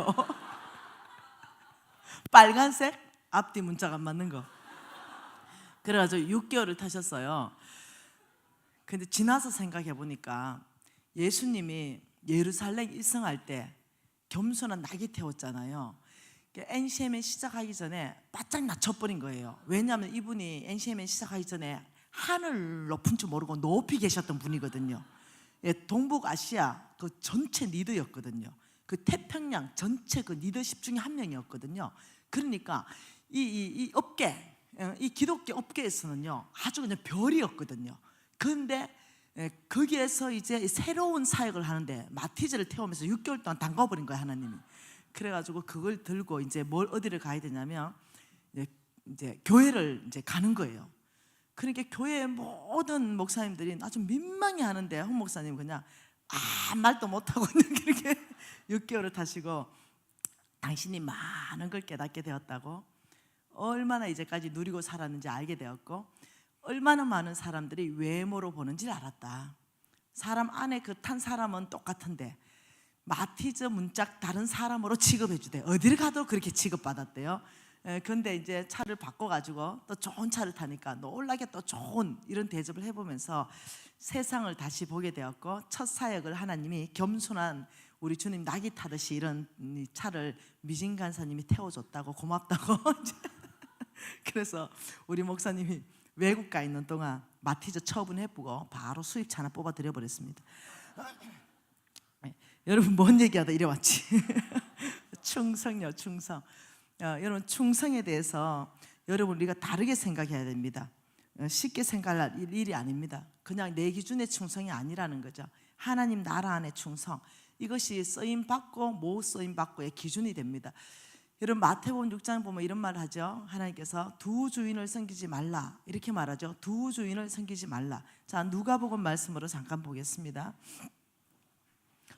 빨간색 앞뒤 문자가 안 맞는 거. 그래가지고 6개월을 타셨어요. 근데 지나서 생각해 보니까 예수님이 예루살렘 입성할 때 겸손한 낙이 태웠잖아요. NCMN 시작하기 전에 바짝 낮춰버린 거예요. 왜냐하면 이분이 NCMN 시작하기 전에 하늘 높은 줄 모르고 높이 계셨던 분이거든요. 동북아시아 그 전체 리더였거든요. 그 태평양 전체 그 리더십 중에 한 명이었거든요. 그러니까 이 업계, 이 기독교 업계에서는요 아주 그냥 별이었거든요. 그런데 거기에서 이제 새로운 사역을 하는데 마티즈를 태우면서 6개월 동안 담가버린 거예요 하나님이. 그래가지고 그걸 들고 이제 어디를 가야 되냐면 이제 교회를 이제 가는 거예요. 그러니까 교회 모든 목사님들이 아주 민망해하는데 홍 목사님 그냥 아무 말도 못하고 그렇게 6개월을 타시고 당신이 많은 걸 깨닫게 되었다고, 얼마나 이제까지 누리고 살았는지 알게 되었고, 얼마나 많은 사람들이 외모로 보는지를 알았다. 사람 안에 그 탄 사람은 똑같은데 마티즈 문짝 다른 사람으로 취급해 주대. 어디를 가도 그렇게 취급받았대요. 그런데 이제 차를 바꿔가지고 또 좋은 차를 타니까 놀라게 또 좋은 이런 대접을 해보면서 세상을 다시 보게 되었고, 첫 사역을 하나님이 겸손한 우리 주님 낙이 타듯이 이런 차를 미진 간사님이 태워줬다고 고맙다고 그래서 우리 목사님이 외국 가 있는 동안 마티즈 처분해보고 바로 수입차 하나 뽑아 드려버렸습니다. 여러분 뭔 얘기하다 이래 왔지? 충성요, 충성. 여러분 충성에 대해서 여러분 우리가 다르게 생각해야 됩니다. 쉽게 생각할 일이 아닙니다. 그냥 내 기준의 충성이 아니라는 거죠. 하나님 나라 안에 충성, 이것이 쓰임받고 못 쓰임받고의 기준이 됩니다. 여러분 마태복음 6장 보면 이런 말을 하죠. 하나님께서 두 주인을 섬기지 말라 이렇게 말하죠. 두 주인을 섬기지 말라. 자, 누가복음 말씀으로 잠깐 보겠습니다.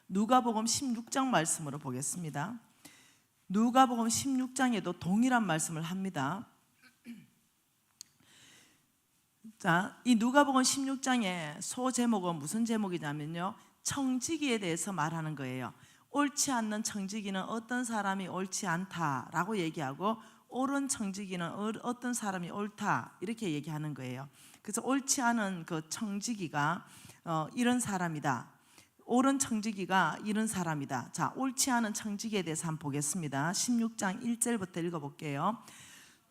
누가복음 16장 말씀으로 보겠습니다. 누가복음 16장에도 동일한 말씀을 합니다. 자, 이 누가복음 16장의 소제목은 무슨 제목이냐면요, 청지기에 대해서 말하는 거예요. 옳지 않는 청지기는 어떤 사람이 옳지 않다라고 얘기하고, 옳은 청지기는 어떤 사람이 옳다 이렇게 얘기하는 거예요. 그래서 옳지 않은 그 청지기가 이런 사람이다, 옳은 청지기가 이런 사람이다. 자, 옳지 않은 청지기에 대해서 한번 보겠습니다. 16장 1절부터 읽어볼게요.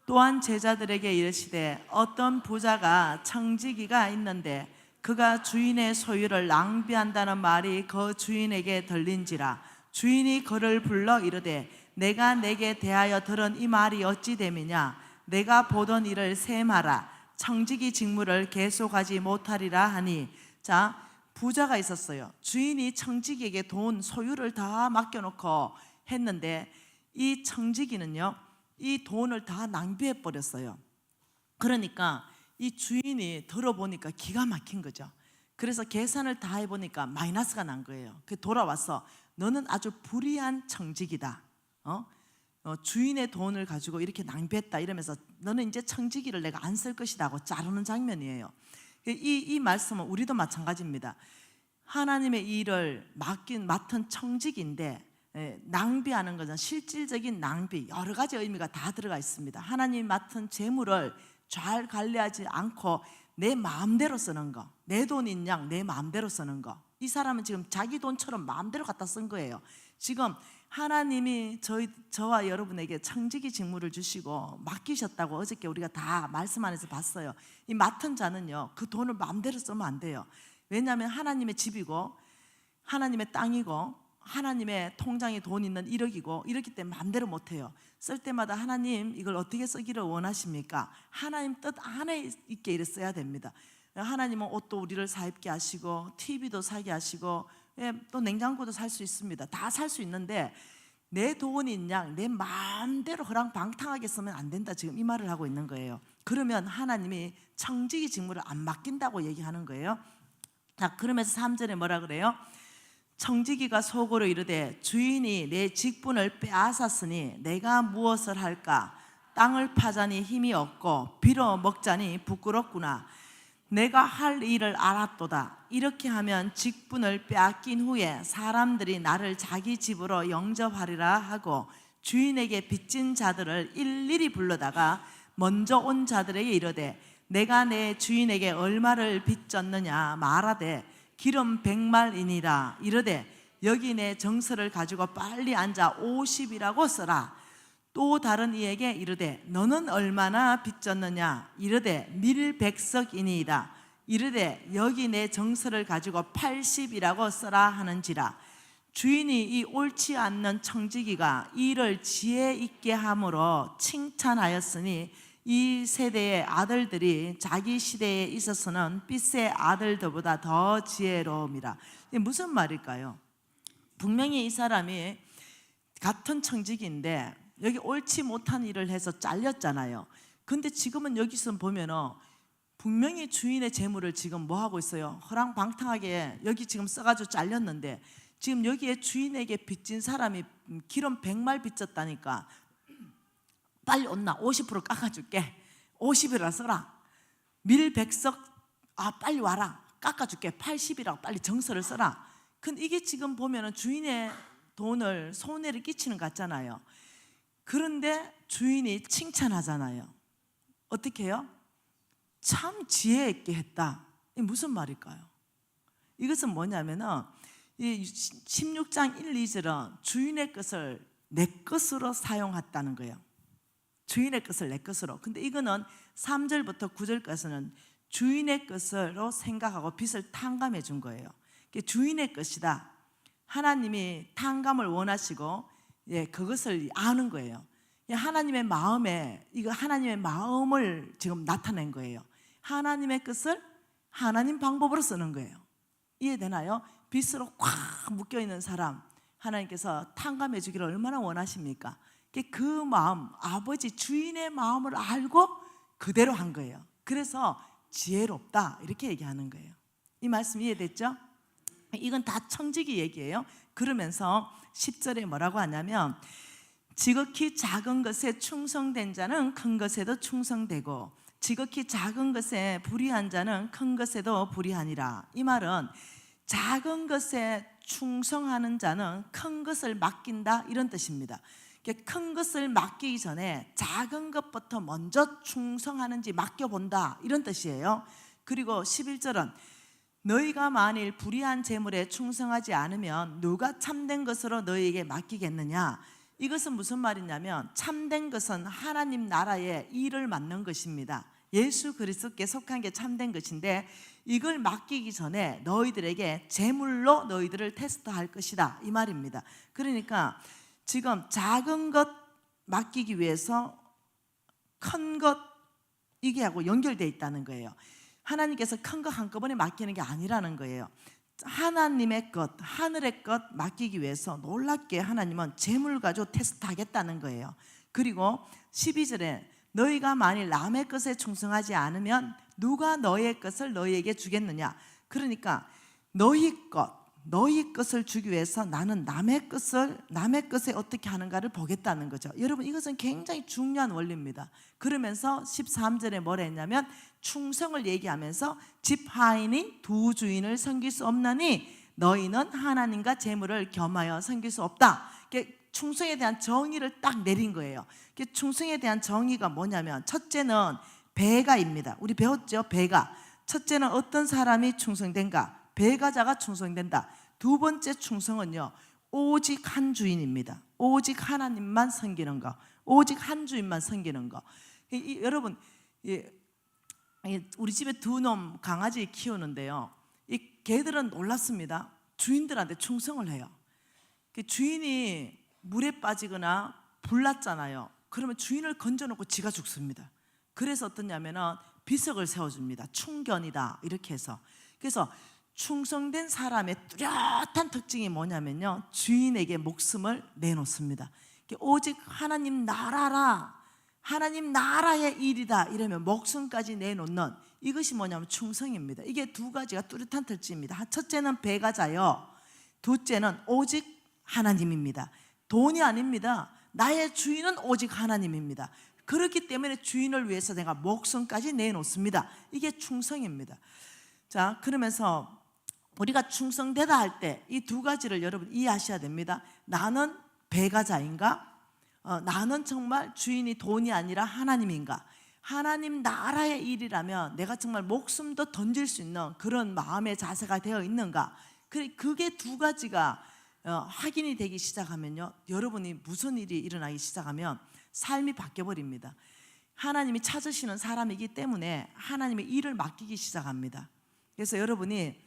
또한 제자들에게 이르시되 어떤 부자가 청지기가 있는데 그가 주인의 소유를 낭비한다는 말이 그 주인에게 들린지라. 주인이 그를 불러 이르되 내가 내게 대하여 들은 이 말이 어찌 됨이냐. 내가 보던 일을 셈하라. 청지기 직무를 계속하지 못하리라 하니. 자, 부자가 있었어요. 주인이 청지기에게 돈 소유를 다 맡겨놓고 했는데 이 청지기는요, 이 돈을 다 낭비해 버렸어요. 그러니까 이 주인이 들어보니까 기가 막힌 거죠. 그래서 계산을 다 해보니까 마이너스가 난 거예요. 그 돌아와서 너는 아주 불의한 청지기다. 주인의 돈을 가지고 이렇게 낭비했다 이러면서 너는 이제 청지기를 내가 안 쓸 것이다 하고 자르는 장면이에요. 이 말씀은 우리도 마찬가지입니다. 하나님의 일을 맡은 청지기인데 낭비하는 것은 실질적인 낭비, 여러 가지 의미가 다 들어가 있습니다. 하나님이 맡은 재물을 잘 관리하지 않고 내 마음대로 쓰는 거, 내 돈인 양 내 마음대로 쓰는 거. 이 사람은 지금 자기 돈처럼 마음대로 갖다 쓴 거예요. 지금 하나님이 저와 여러분에게 청지기 직무를 주시고 맡기셨다고 어저께 우리가 다 말씀 안에서 봤어요. 이 맡은 자는요, 그 돈을 마음대로 쓰면 안 돼요. 왜냐하면 하나님의 집이고 하나님의 땅이고 하나님의 통장에 돈 있는 1억이고 이렇기 때문에 마음대로 못해요. 쓸 때마다 하나님 이걸 어떻게 쓰기를 원하십니까? 하나님 뜻 안에 있게 이를 써야 됩니다. 하나님은 옷도 우리를 사 입게 하시고 TV도 사게 하시고 또 냉장고도 살 수 있습니다. 다 살 수 있는데 내 돈인 양 내 마음대로 허랑방탕하게 쓰면 안 된다, 지금 이 말을 하고 있는 거예요. 그러면 하나님이 청지기 직무를 안 맡긴다고 얘기하는 거예요. 자, 그러면서 3절에 뭐라 그래요? 청지기가 속으로 이르되 주인이 내 직분을 빼앗았으니 내가 무엇을 할까? 땅을 파자니 힘이 없고 빌어 먹자니 부끄럽구나. 내가 할 일을 알았도다. 이렇게 하면 직분을 빼앗긴 후에 사람들이 나를 자기 집으로 영접하리라 하고 주인에게 빚진 자들을 일일이 불러다가 먼저 온 자들에게 이르되 내가 내 주인에게 얼마를 빚졌느냐 말하되 기름 100말이니라. 이르되 여기 내 정서를 가지고 빨리 앉아 50이라고 써라. 또 다른 이에게 이르되 너는 얼마나 빚졌느냐. 이르되 밀 100석이니이다. 이르되 여기 내 정서를 가지고 80이라고 써라 하는지라. 주인이 이 옳지 않는 청지기가 이를 지혜 있게 함으로 칭찬하였으니 이 세대의 아들들이 자기 시대에 있어서는 빚의 아들들보다 더 지혜로움이라. 이게 무슨 말일까요? 분명히 이 사람이 같은 청지기인데 여기 옳지 못한 일을 해서 잘렸잖아요. 근데 지금은 여기서 보면은 분명히 주인의 재물을 지금 뭐 하고 있어요? 허랑방탕하게 여기 지금 써가지고 잘렸는데 지금 여기에 주인에게 빚진 사람이 기름 100말 빚졌다니까 빨리 온나 50% 깎아줄게. 50이라 써라. 밀 100석 빨리 와라. 깎아줄게. 80이라고 빨리 정서를 써라. 근데 이게 지금 보면은 주인의 돈을 손해를 끼치는 것 같잖아요. 그런데 주인이 칭찬하잖아요. 어떻게 해요? 참 지혜 있게 했다. 이게 무슨 말일까요? 이것은 뭐냐면은 16장 1, 2절은 주인의 것을 내 것으로 사용했다는 거예요. 주인의 것을 내 것으로. 근데 이거는 3절부터 9절까지는 주인의 것으로 생각하고 빚을 탕감해 준 거예요. 주인의 것이다. 하나님이 탕감을 원하시고 그것을 아는 거예요. 하나님의 마음에 이거 하나님의 마음을 지금 나타낸 거예요. 하나님의 것을 하나님 방법으로 쓰는 거예요. 이해되나요? 빚으로 꽉 묶여 있는 사람 하나님께서 탕감해 주기를 얼마나 원하십니까? 그 마음, 아버지 주인의 마음을 알고 그대로 한 거예요. 그래서 지혜롭다 이렇게 얘기하는 거예요. 이 말씀 이해됐죠? 이건 다 청지기 얘기예요. 그러면서 10절에 뭐라고 하냐면 지극히 작은 것에 충성된 자는 큰 것에도 충성되고 지극히 작은 것에 불의한 자는 큰 것에도 불의하니라. 이 말은 작은 것에 충성하는 자는 큰 것을 맡긴다 이런 뜻입니다. 큰 것을 맡기기 전에 작은 것부터 먼저 충성하는지 맡겨본다 이런 뜻이에요. 그리고 11절은 너희가 만일 불의한 재물에 충성하지 않으면 누가 참된 것으로 너희에게 맡기겠느냐. 이것은 무슨 말이냐면 참된 것은 하나님 나라의 일을 맡는 것입니다. 예수 그리스도께 속한 게 참된 것인데 이걸 맡기기 전에 너희들에게 재물로 너희들을 테스트할 것이다 이 말입니다. 그러니까 지금 작은 것 맡기기 위해서 큰 것 이게 하고 연결되어 있다는 거예요. 하나님께서 큰 거 한꺼번에 맡기는 게 아니라는 거예요. 하나님의 것, 하늘의 것 맡기기 위해서 놀랍게 하나님은 재물 가지고 테스트하겠다는 거예요. 그리고 12절에 너희가 만일 남의 것에 충성하지 않으면 누가 너의 것을 너희에게 주겠느냐. 그러니까 너희 것을 주기 위해서 나는 남의 것에 어떻게 하는가를 보겠다는 거죠. 여러분, 이것은 굉장히 중요한 원리입니다. 그러면서 13절에 뭐라 했냐면 충성을 얘기하면서 집 하인이 두 주인을 섬길 수 없나니 너희는 하나님과 재물을 겸하여 섬길 수 없다. 충성에 대한 정의를 딱 내린 거예요. 충성에 대한 정의가 뭐냐면 첫째는 배가입니다. 우리 배웠죠? 배가. 첫째는 어떤 사람이 충성된가? 배가자가 충성된다. 두 번째 충성은요, 오직 한 주인입니다. 오직 하나님만 섬기는 거, 오직 한 주인만 섬기는 거. 여러분, 우리 집에 두 놈 강아지 키우는데요, 이 개들은 놀랍습니다. 주인들한테 충성을 해요. 주인이 물에 빠지거나 불났잖아요. 그러면 주인을 건져놓고 지가 죽습니다. 그래서 어떠냐면은 비석을 세워줍니다. 충견이다 이렇게 해서. 그래서 충성된 사람의 뚜렷한 특징이 뭐냐면요, 주인에게 목숨을 내놓습니다. 오직 하나님 나라라, 하나님 나라의 일이다 이러면 목숨까지 내놓는, 이것이 뭐냐면 충성입니다. 이게 두 가지가 뚜렷한 특징입니다. 첫째는 배가자요, 둘째는 오직 하나님입니다. 돈이 아닙니다. 나의 주인은 오직 하나님입니다. 그렇기 때문에 주인을 위해서 내가 목숨까지 내놓습니다. 이게 충성입니다. 자, 그러면서 우리가 충성되다 할 때 이 두 가지를 여러분 이해하셔야 됩니다. 나는 배가자인가? 나는 정말 주인이 돈이 아니라 하나님인가? 하나님 나라의 일이라면 내가 정말 목숨도 던질 수 있는 그런 마음의 자세가 되어 있는가? 그게 두 가지가 확인이 되기 시작하면요, 여러분이 무슨 일이 일어나기 시작하면 삶이 바뀌어버립니다. 하나님이 찾으시는 사람이기 때문에 하나님의 일을 맡기기 시작합니다. 그래서 여러분이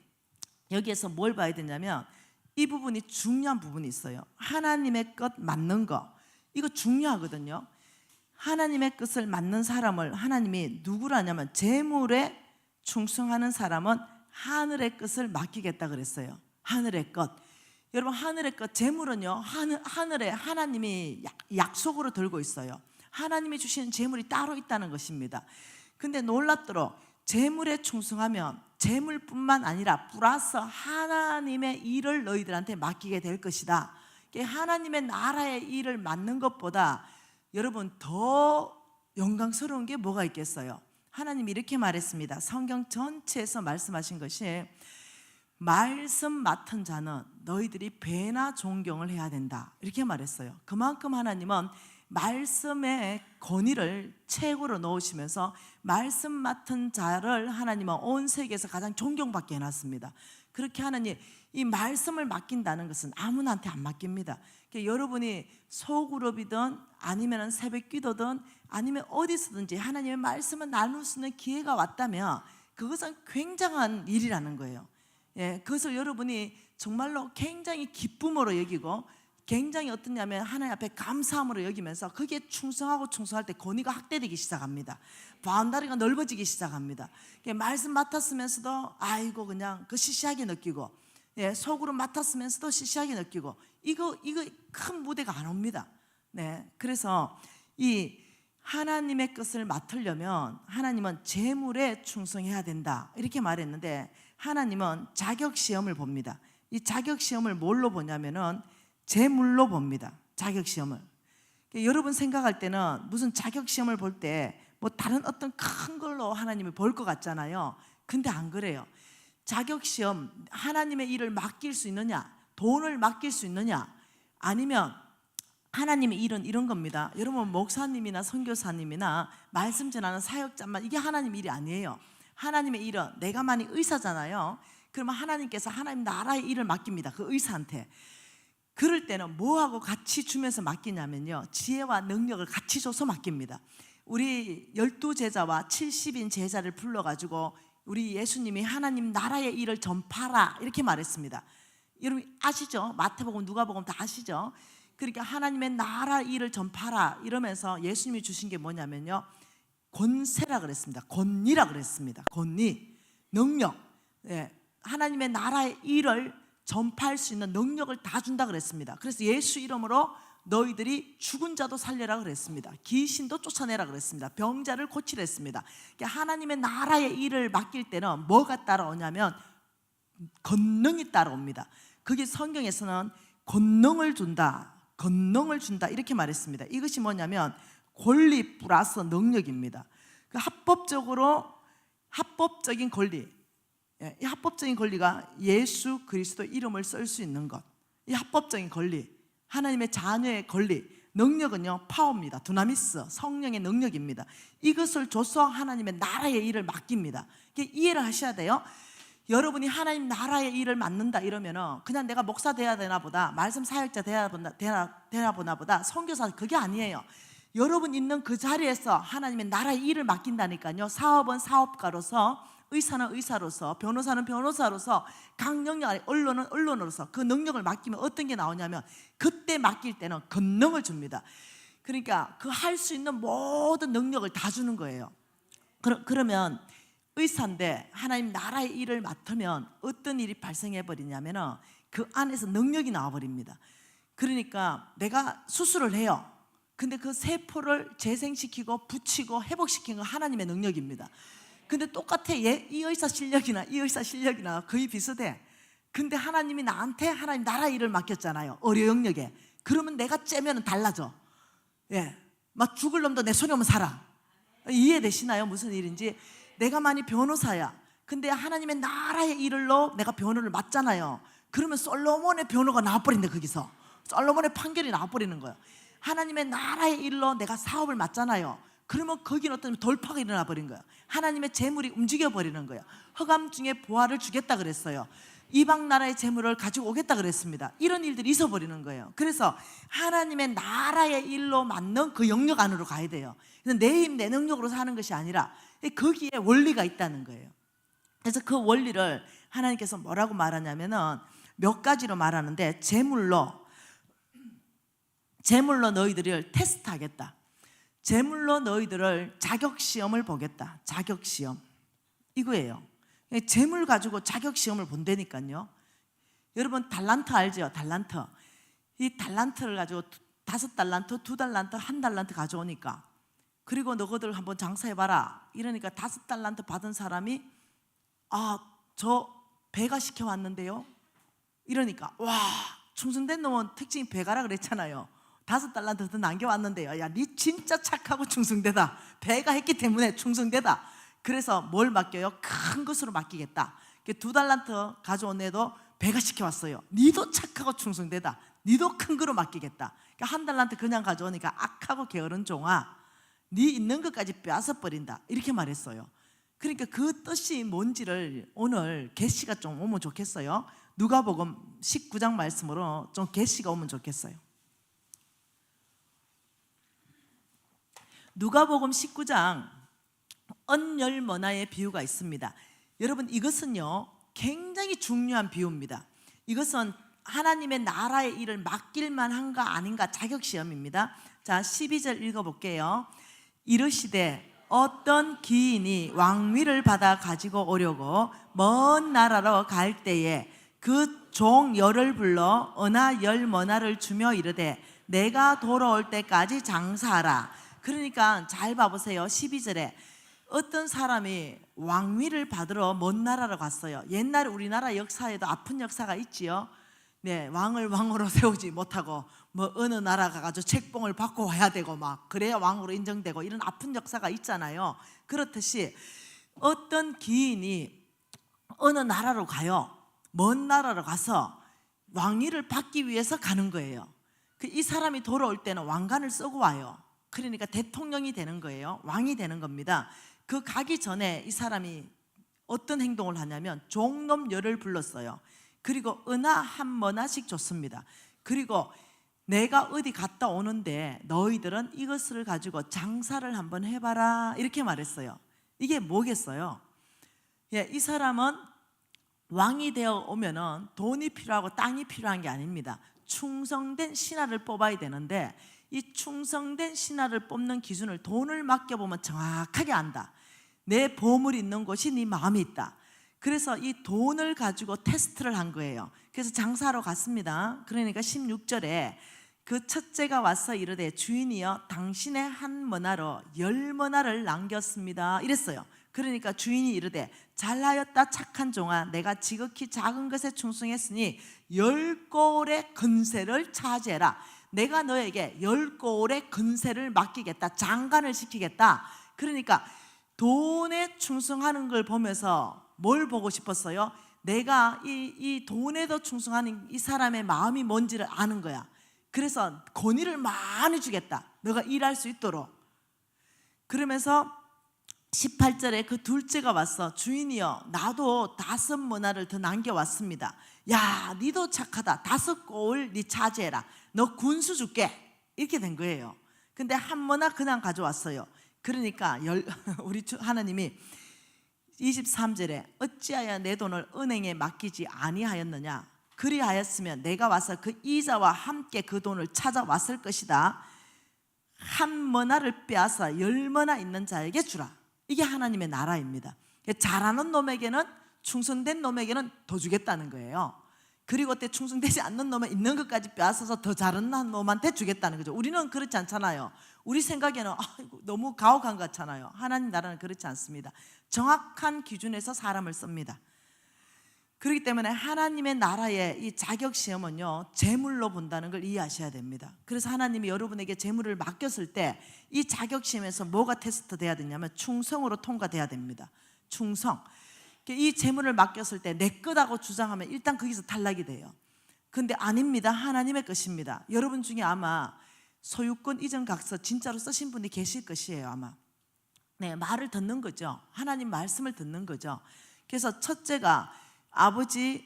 여기에서 뭘 봐야 되냐면 이 부분이 중요한 부분이 있어요. 하나님의 것 맡는 거, 이거 중요하거든요. 하나님의 것을 맡는 사람을 하나님이 누구라냐면 재물에 충성하는 사람은 하늘의 것을 맡기겠다 그랬어요. 하늘의 것. 여러분, 하늘의 것, 재물은요, 하늘에 하나님이 약속으로 들고 있어요. 하나님이 주시는 재물이 따로 있다는 것입니다. 근데 놀랍도록 재물에 충성하면 재물뿐만 아니라 플러스 하나님의 일을 너희들한테 맡기게 될 것이다. 하나님의 나라의 일을 맡는 것보다 여러분 더 영광스러운 게 뭐가 있겠어요? 하나님이 이렇게 말했습니다. 성경 전체에서 말씀하신 것이 말씀 맡은 자는 너희들이 배나 존경을 해야 된다 이렇게 말했어요. 그만큼 하나님은 말씀의 권위를 최고로 놓으시면서 말씀 맡은 자를 하나님은 온 세계에서 가장 존경받게 해놨습니다. 그렇게 하나님 이 말씀을 맡긴다는 것은 아무나한테 안 맡깁니다. 그러니까 여러분이 소그룹이든 아니면 새벽 기도든 아니면 어디서든지 하나님의 말씀을 나눌 수 있는 기회가 왔다면 그것은 굉장한 일이라는 거예요. 그것을 여러분이 정말로 굉장히 기쁨으로 여기고 굉장히 어떠냐면 하나님 앞에 감사함으로 여기면서 거기에 충성할 때 권위가 확대되기 시작합니다. 바운다리가 넓어지기 시작합니다. 말씀 맡았으면서도 아이고 그냥 그 시시하게 느끼고, 속으로 맡았으면서도 시시하게 느끼고, 이거 큰 무대가 안 옵니다. 그래서 이 하나님의 것을 맡으려면 하나님은 재물에 충성해야 된다 이렇게 말했는데, 하나님은 자격시험을 봅니다. 이 자격시험을 뭘로 보냐면은 재물로 봅니다. 자격시험을. 여러분 생각할 때는 무슨 자격시험을 볼 때 뭐 다른 어떤 큰 걸로 하나님이 볼 것 같잖아요. 근데 안 그래요. 자격시험, 하나님의 일을 맡길 수 있느냐, 돈을 맡길 수 있느냐, 아니면 하나님의 일은 이런 겁니다. 여러분 목사님이나 선교사님이나 말씀 전하는 사역자만 이게 하나님 일이 아니에요. 하나님의 일은 내가 만약 의사잖아요. 그러면 하나님께서 하나님 나라의 일을 맡깁니다. 그 의사한테. 그럴 때는 뭐하고 같이 주면서 맡기냐면요, 지혜와 능력을 같이 줘서 맡깁니다. 우리 12제자와 70인 제자를 불러가지고 우리 예수님이 하나님 나라의 일을 전파라 이렇게 말했습니다. 여러분 아시죠? 마태복음 누가복음 다 아시죠? 그러니까 하나님의 나라 일을 전파라 이러면서 예수님이 주신 게 뭐냐면요, 권세라 그랬습니다. 권위라 그랬습니다. 권위, 능력. 예, 하나님의 나라의 일을 전파할 수 있는 능력을 다 준다 그랬습니다. 그래서 예수 이름으로 너희들이 죽은 자도 살려라 그랬습니다. 귀신도 쫓아내라 그랬습니다. 병자를 고치라 했습니다. 그러니까 하나님의 나라의 일을 맡길 때는 뭐가 따라오냐면 권능이 따라옵니다. 그게 성경에서는 권능을 준다, 권능을 준다 이렇게 말했습니다. 이것이 뭐냐면 권리 플러스 능력입니다. 그 합법적인 권리, 이 합법적인 권리가 예수 그리스도 이름을 쓸 수 있는 것, 이 합법적인 권리, 하나님의 자녀의 권리, 능력은요 파워입니다. 두나미스, 성령의 능력입니다. 이것을 줘서 하나님의 나라의 일을 맡깁니다. 이해를 하셔야 돼요. 여러분이 하나님 나라의 일을 맡는다 이러면은 그냥 내가 목사 돼야 되나 보다, 말씀 사역자 되나 보나 보다, 선교사, 그게 아니에요. 여러분 있는 그 자리에서 하나님의 나라의 일을 맡긴다니까요. 사업은 사업가로서, 의사는 의사로서, 변호사는 변호사로서, 각 영역 안에 언론은 언론으로서 그 능력을 맡기면 어떤 게 나오냐면 그때 맡길 때는 권능을 줍니다. 그러니까 그 할 수 있는 모든 능력을 다 주는 거예요. 그러면 의사인데 하나님 나라의 일을 맡으면 어떤 일이 발생해 버리냐면 그 안에서 능력이 나와 버립니다. 그러니까 내가 수술을 해요. 근데 그 세포를 재생시키고 붙이고 회복시키는 건 하나님의 능력입니다. 근데 똑같아. 이 의사 실력이나 이 의사 실력이나 거의 비슷해. 근데 하나님이 나한테 하나님 나라 일을 맡겼잖아요. 의료 영역에. 그러면 내가 째면 달라져. 예, 막 죽을 놈도 내 손에 오면 살아. 이해되시나요? 무슨 일인지. 내가 만약 변호사야. 근데 하나님의 나라의 일로 내가 변호를 맡잖아요. 그러면 솔로몬의 변호가 나와버린다. 거기서 솔로몬의 판결이 나와버리는 거예요. 하나님의 나라의 일로 내가 사업을 맡잖아요. 그러면 거기는 어떤 돌파가 일어나 버린 거예요. 하나님의 재물이 움직여 버리는 거예요. 흑암 중에 보화를 주겠다 그랬어요. 이방 나라의 재물을 가지고 오겠다 그랬습니다. 이런 일들이 있어 버리는 거예요. 그래서 하나님의 나라의 일로 맞는 그 영역 안으로 가야 돼요. 내 힘, 내 능력으로 사는 것이 아니라 거기에 원리가 있다는 거예요. 그래서 그 원리를 하나님께서 뭐라고 말하냐면은 몇 가지로 말하는데, 제물로 너희들을 테스트하겠다. 제물로 너희들을 자격시험을 보겠다. 자격시험 이거예요. 제물 가지고 자격시험을 본다니까요. 여러분 달란트 알죠? 달란트. 이 달란트를 가지고 5달란트, 2달란트, 1달란트 가져오니까, 그리고 너희들 한번 장사해봐라 이러니까 5달란트 받은 사람이 저 배가 시켜왔는데요 이러니까, 와, 충성된 놈은 특징이 배가라 그랬잖아요. 5달란트 더 남겨왔는데요. 야, 니 진짜 착하고 충성되다. 배가 했기 때문에 충성되다. 그래서 뭘 맡겨요? 큰 것으로 맡기겠다. 2달란트 가져온 애도 배가 시켜왔어요. 니도 착하고 충성되다. 니도 큰 거로 맡기겠다. 1달란트 그냥 가져오니까 악하고 게으른 종아, 니 있는 것까지 빼앗아 버린다. 이렇게 말했어요. 그러니까 그 뜻이 뭔지를 오늘 계시가 좀 오면 좋겠어요. 누가복음 19장 말씀으로 좀 계시가 오면 좋겠어요. 누가복음 19장 언열머나의 비유가 있습니다. 여러분, 이것은요 굉장히 중요한 비유입니다. 이것은 하나님의 나라의 일을 맡길만 한가 아닌가 자격시험입니다. 자, 12절 읽어볼게요. 이르시되 어떤 기인이 왕위를 받아 가지고 오려고 먼 나라로 갈 때에 그 종 열을 불러 은하 열 머나를 주며 이르되 내가 돌아올 때까지 장사하라. 그러니까 잘 봐보세요. 12절에 어떤 사람이 왕위를 받으러 먼 나라로 갔어요. 옛날에 우리나라 역사에도 아픈 역사가 있지요. 네, 왕을 왕으로 세우지 못하고 뭐 어느 나라 가가지고 책봉을 받고 와야 되고 막 그래야 왕으로 인정되고 이런 아픈 역사가 있잖아요. 그렇듯이 어떤 기인이 어느 나라로 가요. 먼 나라로 가서 왕위를 받기 위해서 가는 거예요. 이 사람이 돌아올 때는 왕관을 쓰고 와요. 그러니까 대통령이 되는 거예요. 왕이 되는 겁니다. 그 가기 전에 이 사람이 어떤 행동을 하냐면 종놈 열을 불렀어요. 그리고 은하 한 머나씩 줬습니다. 그리고 내가 어디 갔다 오는데 너희들은 이것을 가지고 장사를 한번 해봐라 이렇게 말했어요. 이게 뭐겠어요? 이 사람은 왕이 되어 오면은 돈이 필요하고 땅이 필요한 게 아닙니다. 충성된 신하를 뽑아야 되는데 이 충성된 신하를 뽑는 기준을 돈을 맡겨보면 정확하게 안다. 내 보물이 있는 곳이 네 마음이 있다. 그래서 이 돈을 가지고 테스트를 한 거예요. 그래서 장사하러 갔습니다. 그러니까 16절에 그 첫째가 와서 이르되 주인이여 당신의 한 머나로 10머나를 남겼습니다 이랬어요. 그러니까 주인이 이르되 잘하였다 착한 종아, 내가 지극히 작은 것에 충성했으니 10골의 건세를 차지해라. 내가 너에게 10골의 건세를 맡기겠다. 장관을 시키겠다. 그러니까 돈에 충성하는 걸 보면서 뭘 보고 싶었어요? 내가 이 돈에도 충성하는 이 사람의 마음이 뭔지를 아는 거야. 그래서 권위를 많이 주겠다. 너가 일할 수 있도록. 그러면서 18절에 그 둘째가 왔어. 주인이여 나도 5머나를 더 남겨왔습니다. 야 니도 착하다. 5골 니 차지해라. 너 군수 줄게. 이렇게 된 거예요. 근데 1머나 그냥 가져왔어요. 그러니까 우리 하나님이 23절에 어찌하여 내 돈을 은행에 맡기지 아니하였느냐. 그리하였으면 내가 와서 그 이자와 함께 그 돈을 찾아왔을 것이다. 1머나를 빼앗아 10머나 있는 자에게 주라. 이게 하나님의 나라입니다. 잘하는 놈에게는, 충성된 놈에게는 더 주겠다는 거예요. 그리고 때 충성되지 않는 놈은 있는 것까지 빼앗아서 더 잘하는 놈한테 주겠다는 거죠. 우리는 그렇지 않잖아요. 우리 생각에는 너무 가혹한 것 같잖아요. 하나님 나라는 그렇지 않습니다. 정확한 기준에서 사람을 씁니다. 그렇기 때문에 하나님의 나라의 이 자격시험은요, 재물로 본다는 걸 이해하셔야 됩니다. 그래서 하나님이 여러분에게 재물을 맡겼을 때 이 자격시험에서 뭐가 테스트 돼야 되냐면 충성으로 통과돼야 됩니다. 충성. 이 재물을 맡겼을 때 내 것하고 주장하면 일단 거기서 탈락이 돼요. 근데 아닙니다. 하나님의 것입니다. 여러분 중에 아마 소유권 이전 각서 진짜로 쓰신 분이 계실 것이에요. 아마 네, 말을 듣는 거죠. 하나님 말씀을 듣는 거죠. 그래서 첫째가 아버지,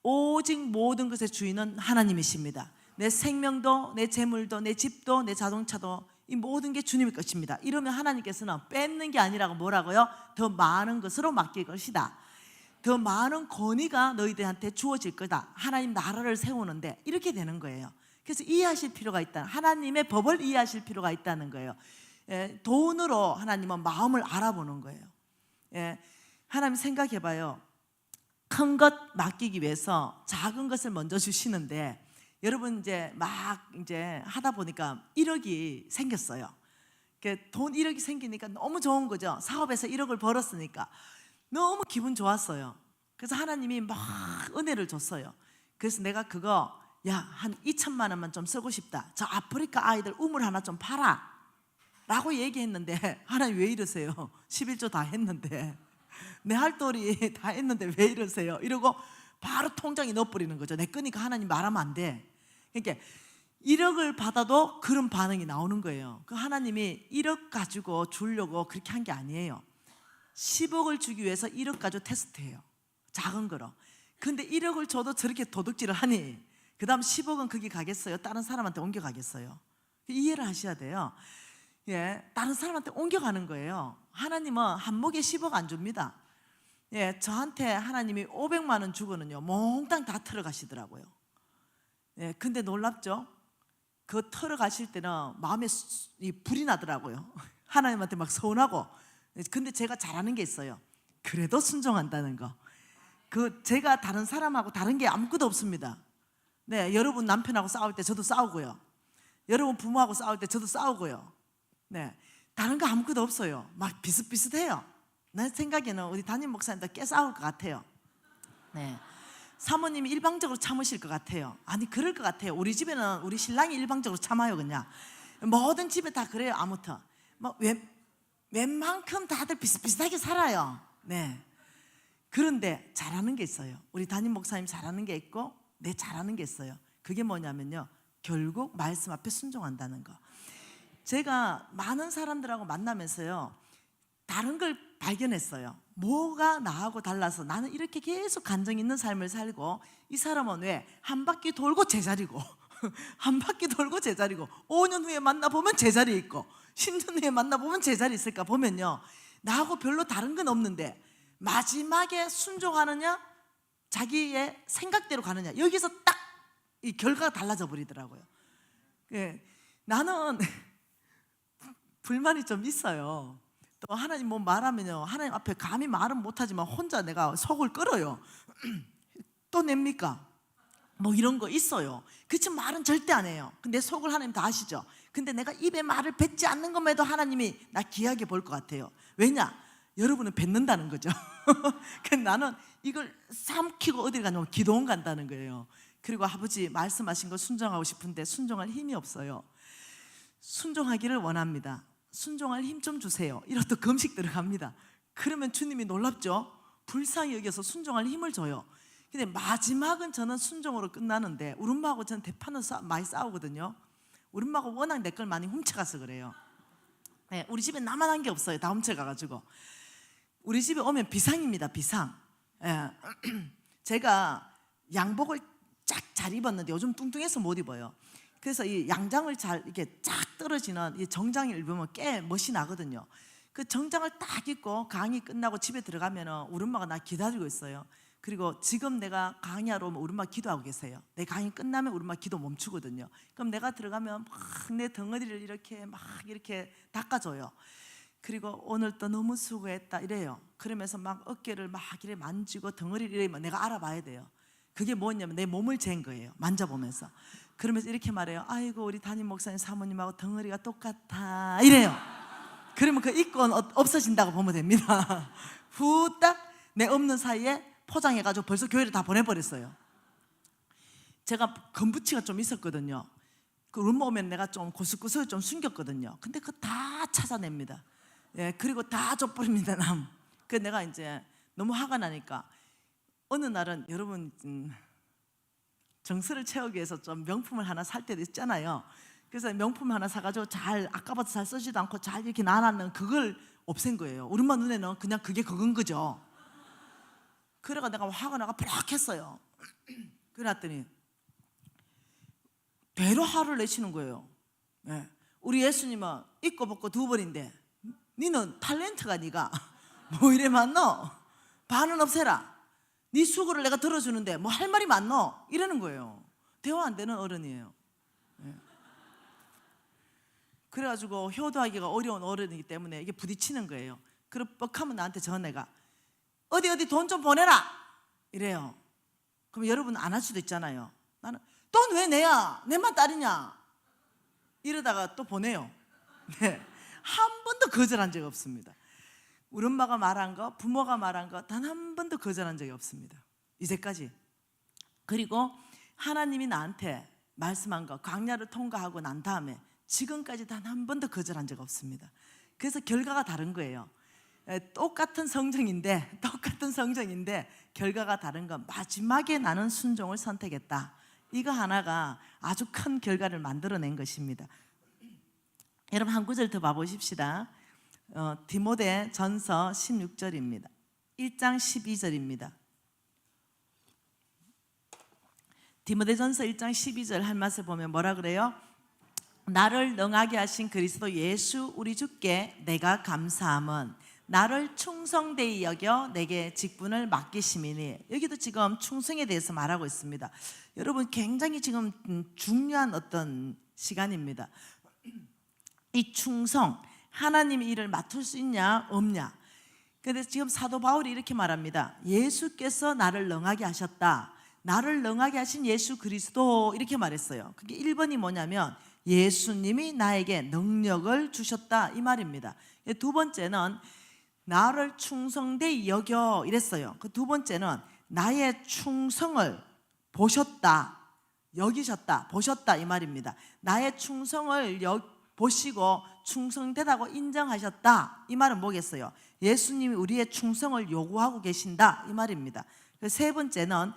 오직 모든 것의 주인은 하나님이십니다. 내 생명도, 내 재물도, 내 집도, 내 자동차도 이 모든 게 주님의 것입니다. 이러면 하나님께서는 뺏는 게 아니라고 뭐라고요? 더 많은 것으로 맡길 것이다. 더 많은 권위가 너희들한테 주어질 거다. 하나님 나라를 세우는데 이렇게 되는 거예요. 그래서 이해하실 필요가 있다. 하나님의 법을 이해하실 필요가 있다는 거예요. 돈으로 하나님은 마음을 알아보는 거예요. 하나님 생각해봐요. 큰 것 맡기기 위해서 작은 것을 먼저 주시는데, 여러분 이제 막 이제 하다 보니까 1억이 생겼어요. 돈 1억이 생기니까 너무 좋은 거죠. 사업에서 1억을 벌었으니까 너무 기분 좋았어요. 그래서 하나님이 막 은혜를 줬어요. 그래서 내가 그거 한 2천만 원만 좀 쓰고 싶다. 저 아프리카 아이들 우물 하나 좀 팔아 라고 얘기했는데, 하나님 왜 이러세요? 11조 다 했는데, 내 할 도리 다 했는데 왜 이러세요? 이러고 바로 통장에 넣어버리는 거죠. 내 거니까 하나님 말하면 안 돼. 그러니까 1억을 받아도 그런 반응이 나오는 거예요. 그 하나님이 1억 가지고 주려고 그렇게 한 게 아니에요. 10억을 주기 위해서 1억 가지고 테스트해요. 작은 거로. 근데 1억을 줘도 저렇게 도둑질을 하니 그 다음 10억은 거기 가겠어요? 다른 사람한테 옮겨가겠어요? 이해를 하셔야 돼요. 다른 사람한테 옮겨가는 거예요. 하나님은 한 목에 10억 안 줍니다. 저한테 하나님이 500만 원 주고는요, 몽땅 다 털어가시더라고요. 근데 놀랍죠? 그 털어가실 때는 마음에 불이 나더라고요. 하나님한테 막 서운하고. 근데 제가 잘하는 게 있어요. 그래도 순종한다는 거. 제가 다른 사람하고 다른 게 아무것도 없습니다. 여러분 남편하고 싸울 때 저도 싸우고요. 여러분 부모하고 싸울 때 저도 싸우고요. 다른 거 아무것도 없어요. 막 비슷비슷해요. 내 생각에는 우리 담임 목사님도 꽤 싸울 것 같아요. 사모님이 일방적으로 참으실 것 같아요. 아니 그럴 것 같아요. 우리 집에는 우리 신랑이 일방적으로 참아요. 그냥 모든 집에 다 그래요. 아무튼 웬만큼 다들 비슷비슷하게 살아요. 그런데 잘하는 게 있어요. 우리 담임 목사님 잘하는 게 있고 내 잘하는 게 있어요. 그게 뭐냐면요, 결국 말씀 앞에 순종한다는 거. 제가 많은 사람들하고 만나면서요, 다른 걸 발견했어요. 뭐가 나하고 달라서 나는 이렇게 계속 간정 있는 삶을 살고, 이 사람은 왜 한 바퀴 돌고 제자리고 한 바퀴 돌고 제자리고, 5년 후에 만나보면 제자리에 있고 10년 후에 만나보면 제자리에 있을까 보면요, 나하고 별로 다른 건 없는데 마지막에 순종하느냐 자기의 생각대로 가느냐, 여기서 딱 이 결과가 달라져 버리더라고요. 나는 불만이 좀 있어요. 또 하나님 뭐 말하면요, 하나님 앞에 감히 말은 못하지만 혼자 내가 속을 끓어요. 또 냅니까? 뭐 이런 거 있어요. 그치, 말은 절대 안 해요. 근데 속을 하나님 다 아시죠? 근데 내가 입에 말을 뱉지 않는 것만 해도 하나님이 나 귀하게 볼 것 같아요. 왜냐? 여러분은 뱉는다는 거죠. 나는 이걸 삼키고 어딜 가냐면 기도원 간다는 거예요. 그리고 아버지 말씀하신 거 순종하고 싶은데 순종할 힘이 없어요. 순종하기를 원합니다. 순종할 힘 좀 주세요. 이렇게 금식 들어갑니다. 그러면 주님이 놀랍죠? 불쌍히 여겨서 순종할 힘을 줘요. 근데 마지막은 저는 순종으로 끝나는데, 우리 엄마하고 저는 대판은 많이 싸우거든요. 우리 엄마가 워낙 내 걸 많이 훔쳐가서 그래요. 네, 우리 집에 나만 한 게 없어요. 다 훔쳐가가지고. 우리 집에 오면 비상입니다. 비상. 예. 제가 양복을 쫙 잘 입었는데 요즘 뚱뚱해서 못 입어요. 그래서 이 양장을 잘 이렇게 쫙 떨어지는 이 정장을 입으면 꽤 멋이 나거든요. 그 정장을 딱 입고 강의 끝나고 집에 들어가면 우리 엄마가 나 기다리고 있어요. 그리고 지금 내가 강의하러 오면 우리 엄마 기도하고 계세요. 내 강의 끝나면 우리 엄마 기도 멈추거든요. 그럼 내가 들어가면 막 내 덩어리를 이렇게 닦아줘요. 그리고 오늘 또 너무 수고했다 이래요. 그러면서 막 어깨를 막 이래 만지고 덩어리를 이래면 내가 알아봐야 돼요. 그게 뭐냐면 내 몸을 잰 거예요. 만져보면서. 그러면서 이렇게 말해요. 아이고 우리 담임 목사님 사모님하고 덩어리가 똑같아 이래요. 그러면 그 입건 없어진다고 보면 됩니다. 후딱 내 없는 사이에 포장해가지고 벌써 교회를 다 보내버렸어요. 제가 건부치가 좀 있었거든요. 그 룸 오면 내가 좀 고스고스 좀 숨겼거든요. 근데 그거 다 찾아냅니다. 예, 그리고 다 쪄버립니다. 남. 그 내가 이제 너무 화가 나니까 어느 날은 여러분 정서를 채우기 위해서 좀 명품을 하나 살 때도 있잖아요. 그래서 명품 하나 사가지고 잘 아까부터 잘 쓰지도 않고 잘 이렇게 놔놨는 그걸 없앤 거예요. 우리 엄마 눈에는 그냥 그게 그건 거죠. 그래가 내가 화가 나가 푸락 했어요. 그랬더니 대로 화를 내시는 거예요. 네. 우리 예수님은 입고 벗고 두 번인데 니는 탤런트가 니가 뭐 이래 많노? 반은 없애라. 네 수고를 내가 들어주는데 뭐 할 말이 많노? 이러는 거예요. 대화 안 되는 어른이에요. 네. 그래가지고 효도하기가 어려운 어른이기 때문에 이게 부딪히는 거예요. 그럼 뻑하면 나한테 전해가 어디 돈 좀 보내라 이래요. 그럼 여러분 안 할 수도 있잖아요. 나는 돈 왜 내야? 내만 딸이냐? 이러다가 또 보내요. 네. 한 번도 거절한 적이 없습니다. 우리 엄마가 말한 거, 부모가 말한 거 단 한 번도 거절한 적이 없습니다. 이제까지. 그리고 하나님이 나한테 말씀한 거 광야를 통과하고 난 다음에 지금까지 단 한 번도 거절한 적 없습니다. 그래서 결과가 다른 거예요. 똑같은 성정인데 결과가 다른 건 마지막에 나는 순종을 선택했다. 이거 하나가 아주 큰 결과를 만들어낸 것입니다. 여러분 한 구절 더 봐보십시다. 디모데 전서 16절입니다. 1장 12절입니다. 디모데 전서 1장 12절 할 맛을 보면 뭐라 그래요? 나를 능하게 하신 그리스도 예수 우리 주께 내가 감사함은 나를 충성되이 여겨 내게 직분을 맡기심이니. 여기도 지금 충성에 대해서 말하고 있습니다. 여러분 굉장히 지금 중요한 어떤 시간입니다. 이 충성, 하나님의 일을 맡을 수 있냐 없냐. 그런데 지금 사도 바울이 이렇게 말합니다. 예수께서 나를 능하게 하셨다. 나를 능하게 하신 예수 그리스도 이렇게 말했어요. 그게 1번이 뭐냐면 예수님이 나에게 능력을 주셨다 이 말입니다. 두 번째는 나를 충성되이 여겨 이랬어요. 그 두 번째는 나의 충성을 보셨다, 여기셨다, 보셨다 이 말입니다. 나의 충성을 보시고 충성되다고 인정하셨다 이 말은 뭐겠어요? 예수님이 우리의 충성을 요구하고 계신다 이 말입니다. 세 번째는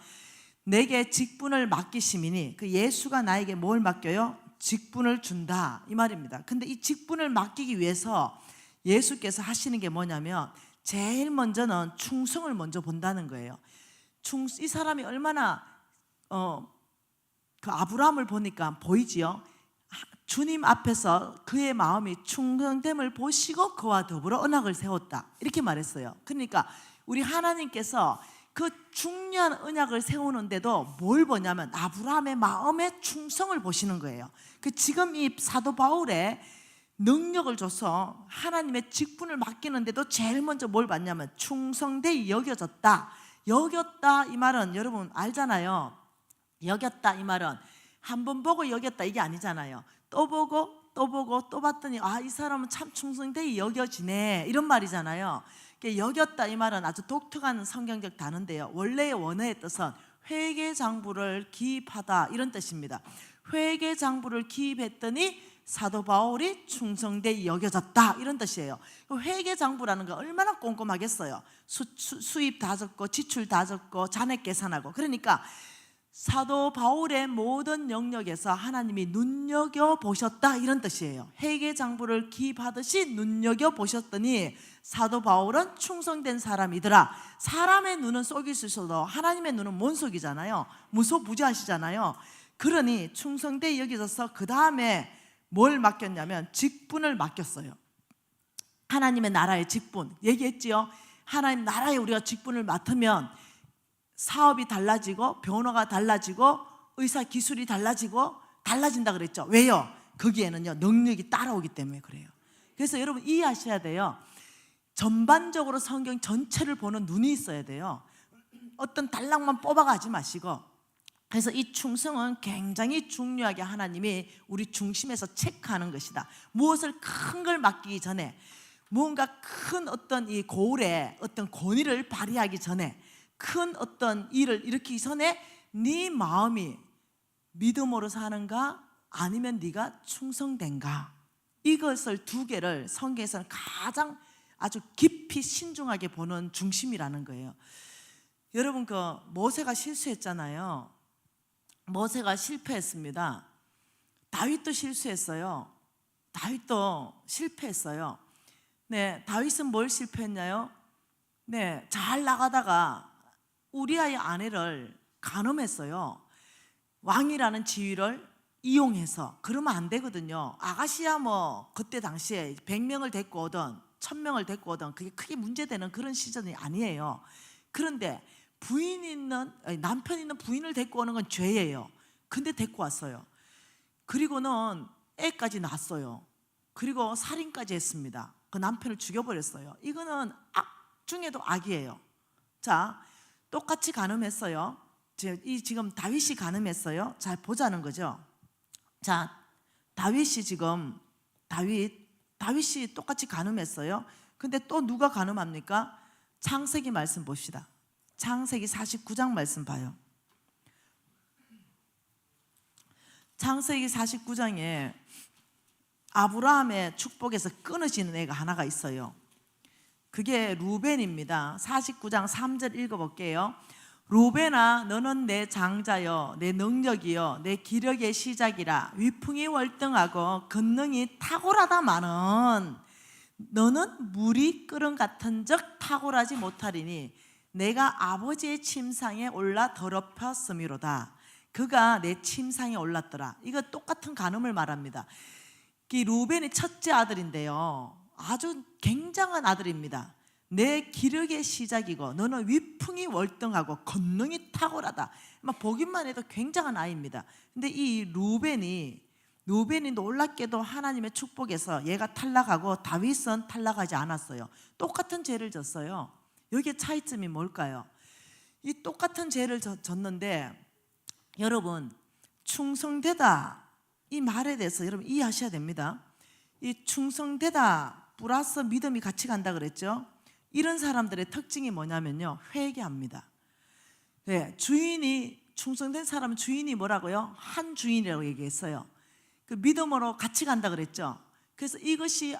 내게 직분을 맡기심이니, 그 예수가 나에게 뭘 맡겨요? 직분을 준다 이 말입니다. 근데 이 직분을 맡기기 위해서 예수께서 하시는 게 뭐냐면 제일 먼저는 충성을 먼저 본다는 거예요. 이 사람이 얼마나 그 아브라함을 보니까 보이지요. 주님 앞에서 그의 마음이 충성됨을 보시고 그와 더불어 언약을 세웠다 이렇게 말했어요. 그러니까 우리 하나님께서 그 중요한 언약을 세우는데도 뭘 보냐면 아브라함의 마음의 충성을 보시는 거예요. 그 지금 이 사도 바울의 능력을 줘서 하나님의 직분을 맡기는데도 제일 먼저 뭘 봤냐면 충성되이 여겨졌다. 여겼다 이 말은 여러분 알잖아요. 여겼다 이 말은 한 번 보고 여겼다 이게 아니잖아요. 또 보고 또 보고 또 봤더니 이 사람은 참 충성되이 여겨지네 이런 말이잖아요. 여겼다 이 말은 아주 독특한 성경적 단어인데요, 원래의 원어의 뜻은 회계장부를 기입하다 이런 뜻입니다. 회계장부를 기입했더니 사도 바울이 충성되이 여겨졌다 이런 뜻이에요. 회계장부라는 거 얼마나 꼼꼼하겠어요. 수입 다 적고 지출 다 적고 잔액 계산하고. 그러니까 사도 바울의 모든 영역에서 하나님이 눈여겨보셨다 이런 뜻이에요. 회계장부를 기입하듯이 눈여겨보셨더니 사도 바울은 충성된 사람이더라. 사람의 눈은 속일 수 있어도 하나님의 눈은 못 속이잖아요. 무소부지하시잖아요. 그러니 충성되이 여겨져서 그 다음에 뭘 맡겼냐면 직분을 맡겼어요. 하나님의 나라의 직분 얘기했지요. 하나님 나라에 우리가 직분을 맡으면 사업이 달라지고 변호가 달라지고 의사 기술이 달라진다 그랬죠. 왜요? 거기에는요 능력이 따라오기 때문에 그래요. 그래서 여러분 이해하셔야 돼요. 전반적으로 성경 전체를 보는 눈이 있어야 돼요. 어떤 단락만 뽑아가지 마시고. 그래서 이 충성은 굉장히 중요하게 하나님이 우리 중심에서 체크하는 것이다. 무엇을 큰 걸 맡기기 전에, 무언가 큰 어떤 이 고울에 어떤 권위를 발휘하기 전에, 큰 어떤 일을 일으키기 전에 네 마음이 믿음으로 사는가 아니면 네가 충성된가, 이것을 두 개를 성경에서는 가장 아주 깊이 신중하게 보는 중심이라는 거예요. 여러분 그 모세가 실수했잖아요. 모세가 실패했습니다. 다윗도 실수했어요. 다윗도 실패했어요. 네, 다윗은 뭘 실패했나요? 네, 잘 나가다가 우리아의 아내를 간음했어요. 왕이라는 지위를 이용해서. 그러면 안 되거든요. 아가씨야 뭐 그때 당시에 100명을 데리고 오든 1000명을 데리고 오든 그게 크게 문제되는 그런 시절이 아니에요. 그런데 남편 있는 부인을 데리고 오는 건 죄예요. 근데 데리고 왔어요. 그리고는 애까지 낳았어요. 그리고 살인까지 했습니다. 그 남편을 죽여버렸어요. 이거는 악 중에도 악이에요. 자, 똑같이 간음했어요. 지금 다윗이 간음했어요. 잘 보자는 거죠. 자, 다윗이 똑같이 간음했어요. 근데 또 누가 간음합니까? 창세기 말씀 봅시다. 창세기 49장 말씀 봐요. 창세기 49장에 아브라함의 축복에서 끊어지는 애가 하나가 있어요. 그게 루벤입니다. 49장 3절 읽어볼게요. 루벤아, 너는 내 장자여, 내 능력이여, 내 기력의 시작이라. 위풍이 월등하고 권능이 탁월하다마는 너는 물이 끓음 같은 적 탁월하지 못하리니 내가 아버지의 침상에 올라 더럽혔음이로다. 그가 내 침상에 올랐더라. 이거 똑같은 간음을 말합니다. 이 루벤이 첫째 아들인데요, 아주 굉장한 아들입니다. 내 기력의 시작이고 너는 위풍이 월등하고 권능이 탁월하다. 보기만 해도 굉장한 아이입니다. 근데 이 루벤이 놀랍게도 하나님의 축복에서 얘가 탈락하고 다윗은 탈락하지 않았어요. 똑같은 죄를 졌어요. 여기에 차이점이 뭘까요? 이 똑같은 죄를 졌는데 여러분, 충성되다 이 말에 대해서 여러분 이해하셔야 됩니다. 이 충성되다 플러스 믿음이 같이 간다 그랬죠. 이런 사람들의 특징이 뭐냐면요, 회개합니다. 네, 충성된 사람은 주인이 뭐라고요? 한 주인이라고 얘기했어요. 그 믿음으로 같이 간다 그랬죠. 그래서 이것이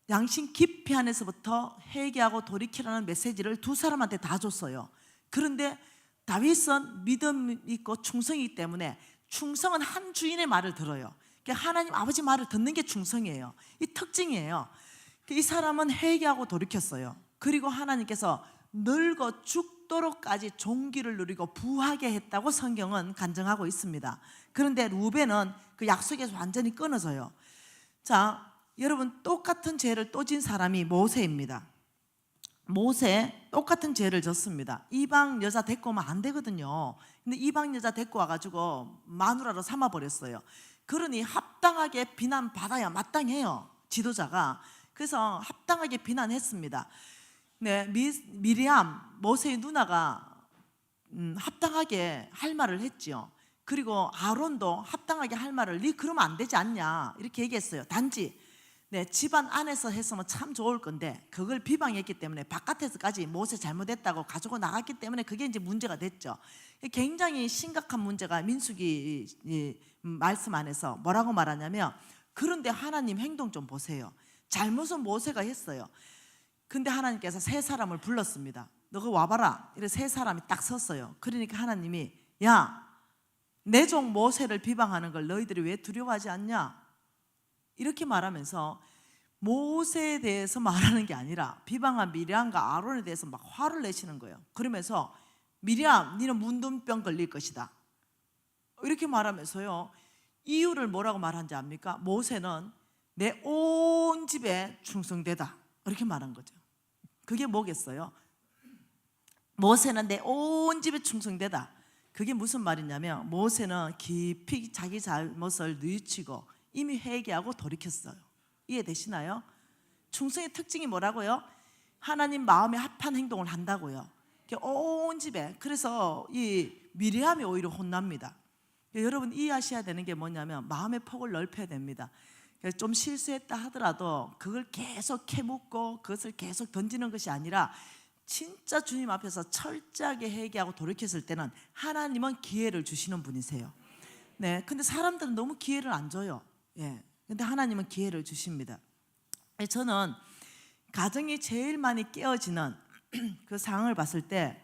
양심 깊이 안에서부터 회개하고 돌이키라는 메시지를 두 사람한테 다 줬어요. 그런데 다윗은 믿음 있고 충성이기 때문에 충성은 한 주인의 말을 들어요. 하나님 아버지 말을 듣는 게 충성이에요. 이 특징이에요. 이 사람은 회개하고 돌이켰어요. 그리고 하나님께서 늙어 죽도록까지 종기를 누리고 부하게 했다고 성경은 간증하고 있습니다. 그런데 루벤은 그 약속에서 완전히 끊어져요. 자, 여러분 똑같은 죄를 또 진 사람이 모세입니다. 모세 똑같은 죄를 졌습니다. 이방 여자 데리고 오면 안 되거든요. 근데 이방 여자 데리고 와가지고 마누라로 삼아버렸어요. 그러니 합당하게 비난받아야 마땅해요, 지도자가. 그래서 합당하게 비난했습니다. 네, 미리암 모세의 누나가 합당하게 할 말을 했지요. 그리고 아론도 합당하게 할 말을 네 그러면 안 되지 않냐 이렇게 얘기했어요. 단지 집안 안에서 했으면 참 좋을 건데 그걸 비방했기 때문에 바깥에서까지 모세 잘못했다고 가지고 나갔기 때문에 그게 이제 문제가 됐죠. 굉장히 심각한 문제가 민수기 말씀 안에서 뭐라고 말하냐면, 그런데 하나님 행동 좀 보세요. 잘못은 모세가 했어요. 근데 하나님께서 세 사람을 불렀습니다. 너가 와봐라. 이래 세 사람이 딱 섰어요. 그러니까 하나님이 야, 내 종 모세를 비방하는 걸 너희들이 왜 두려워하지 않냐? 이렇게 말하면서 모세에 대해서 말하는 게 아니라 비방한 미리암과 아론에 대해서 막 화를 내시는 거예요. 그러면서 미리암, 너는 문둥병 걸릴 것이다 이렇게 말하면서요, 이유를 뭐라고 말한지 압니까? 모세는 내 온 집에 충성되다 이렇게 말한 거죠. 그게 뭐겠어요? 모세는 내 온 집에 충성되다. 그게 무슨 말이냐면 모세는 깊이 자기 잘못을 뉘우치고 이미 회개하고 돌이켰어요. 이해되시나요? 충성의 특징이 뭐라고요? 하나님 마음에 합한 행동을 한다고요. 온 집에. 그래서 이 미리암이 오히려 혼납니다. 여러분 이해하셔야 되는 게 뭐냐면 마음의 폭을 넓혀야 됩니다. 좀 실수했다 하더라도 그걸 계속 캐묻고 그것을 계속 던지는 것이 아니라 진짜 주님 앞에서 철저하게 회개하고 돌이켰을 때는 하나님은 기회를 주시는 분이세요. 네, 근데 사람들은 너무 기회를 안 줘요. 예, 근데 하나님은 기회를 주십니다. 저는 가정이 제일 많이 깨어지는 그 상황을 봤을 때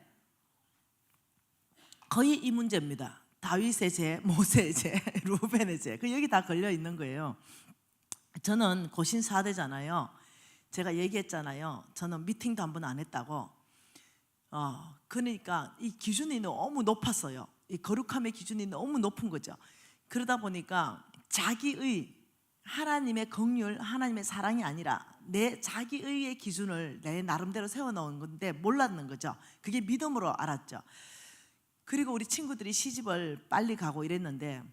거의 이 문제입니다. 다윗의 죄, 모세의 죄, 루벤의 죄, 그 여기 다 걸려 있는 거예요. 저는 고신 4대잖아요. 제가 얘기했잖아요. 저는 미팅도 한 번 안 했다고. 그러니까 이 기준이 너무 높았어요. 이 거룩함의 기준이 너무 높은 거죠. 그러다 보니까 자기의 하나님의 긍휼, 하나님의 사랑이 아니라 내 자기의의 기준을 내 나름대로 세워놓은 건데 몰랐는 거죠. 그게 믿음으로 알았죠. 그리고 우리 친구들이 시집을 빨리 가고 이랬는데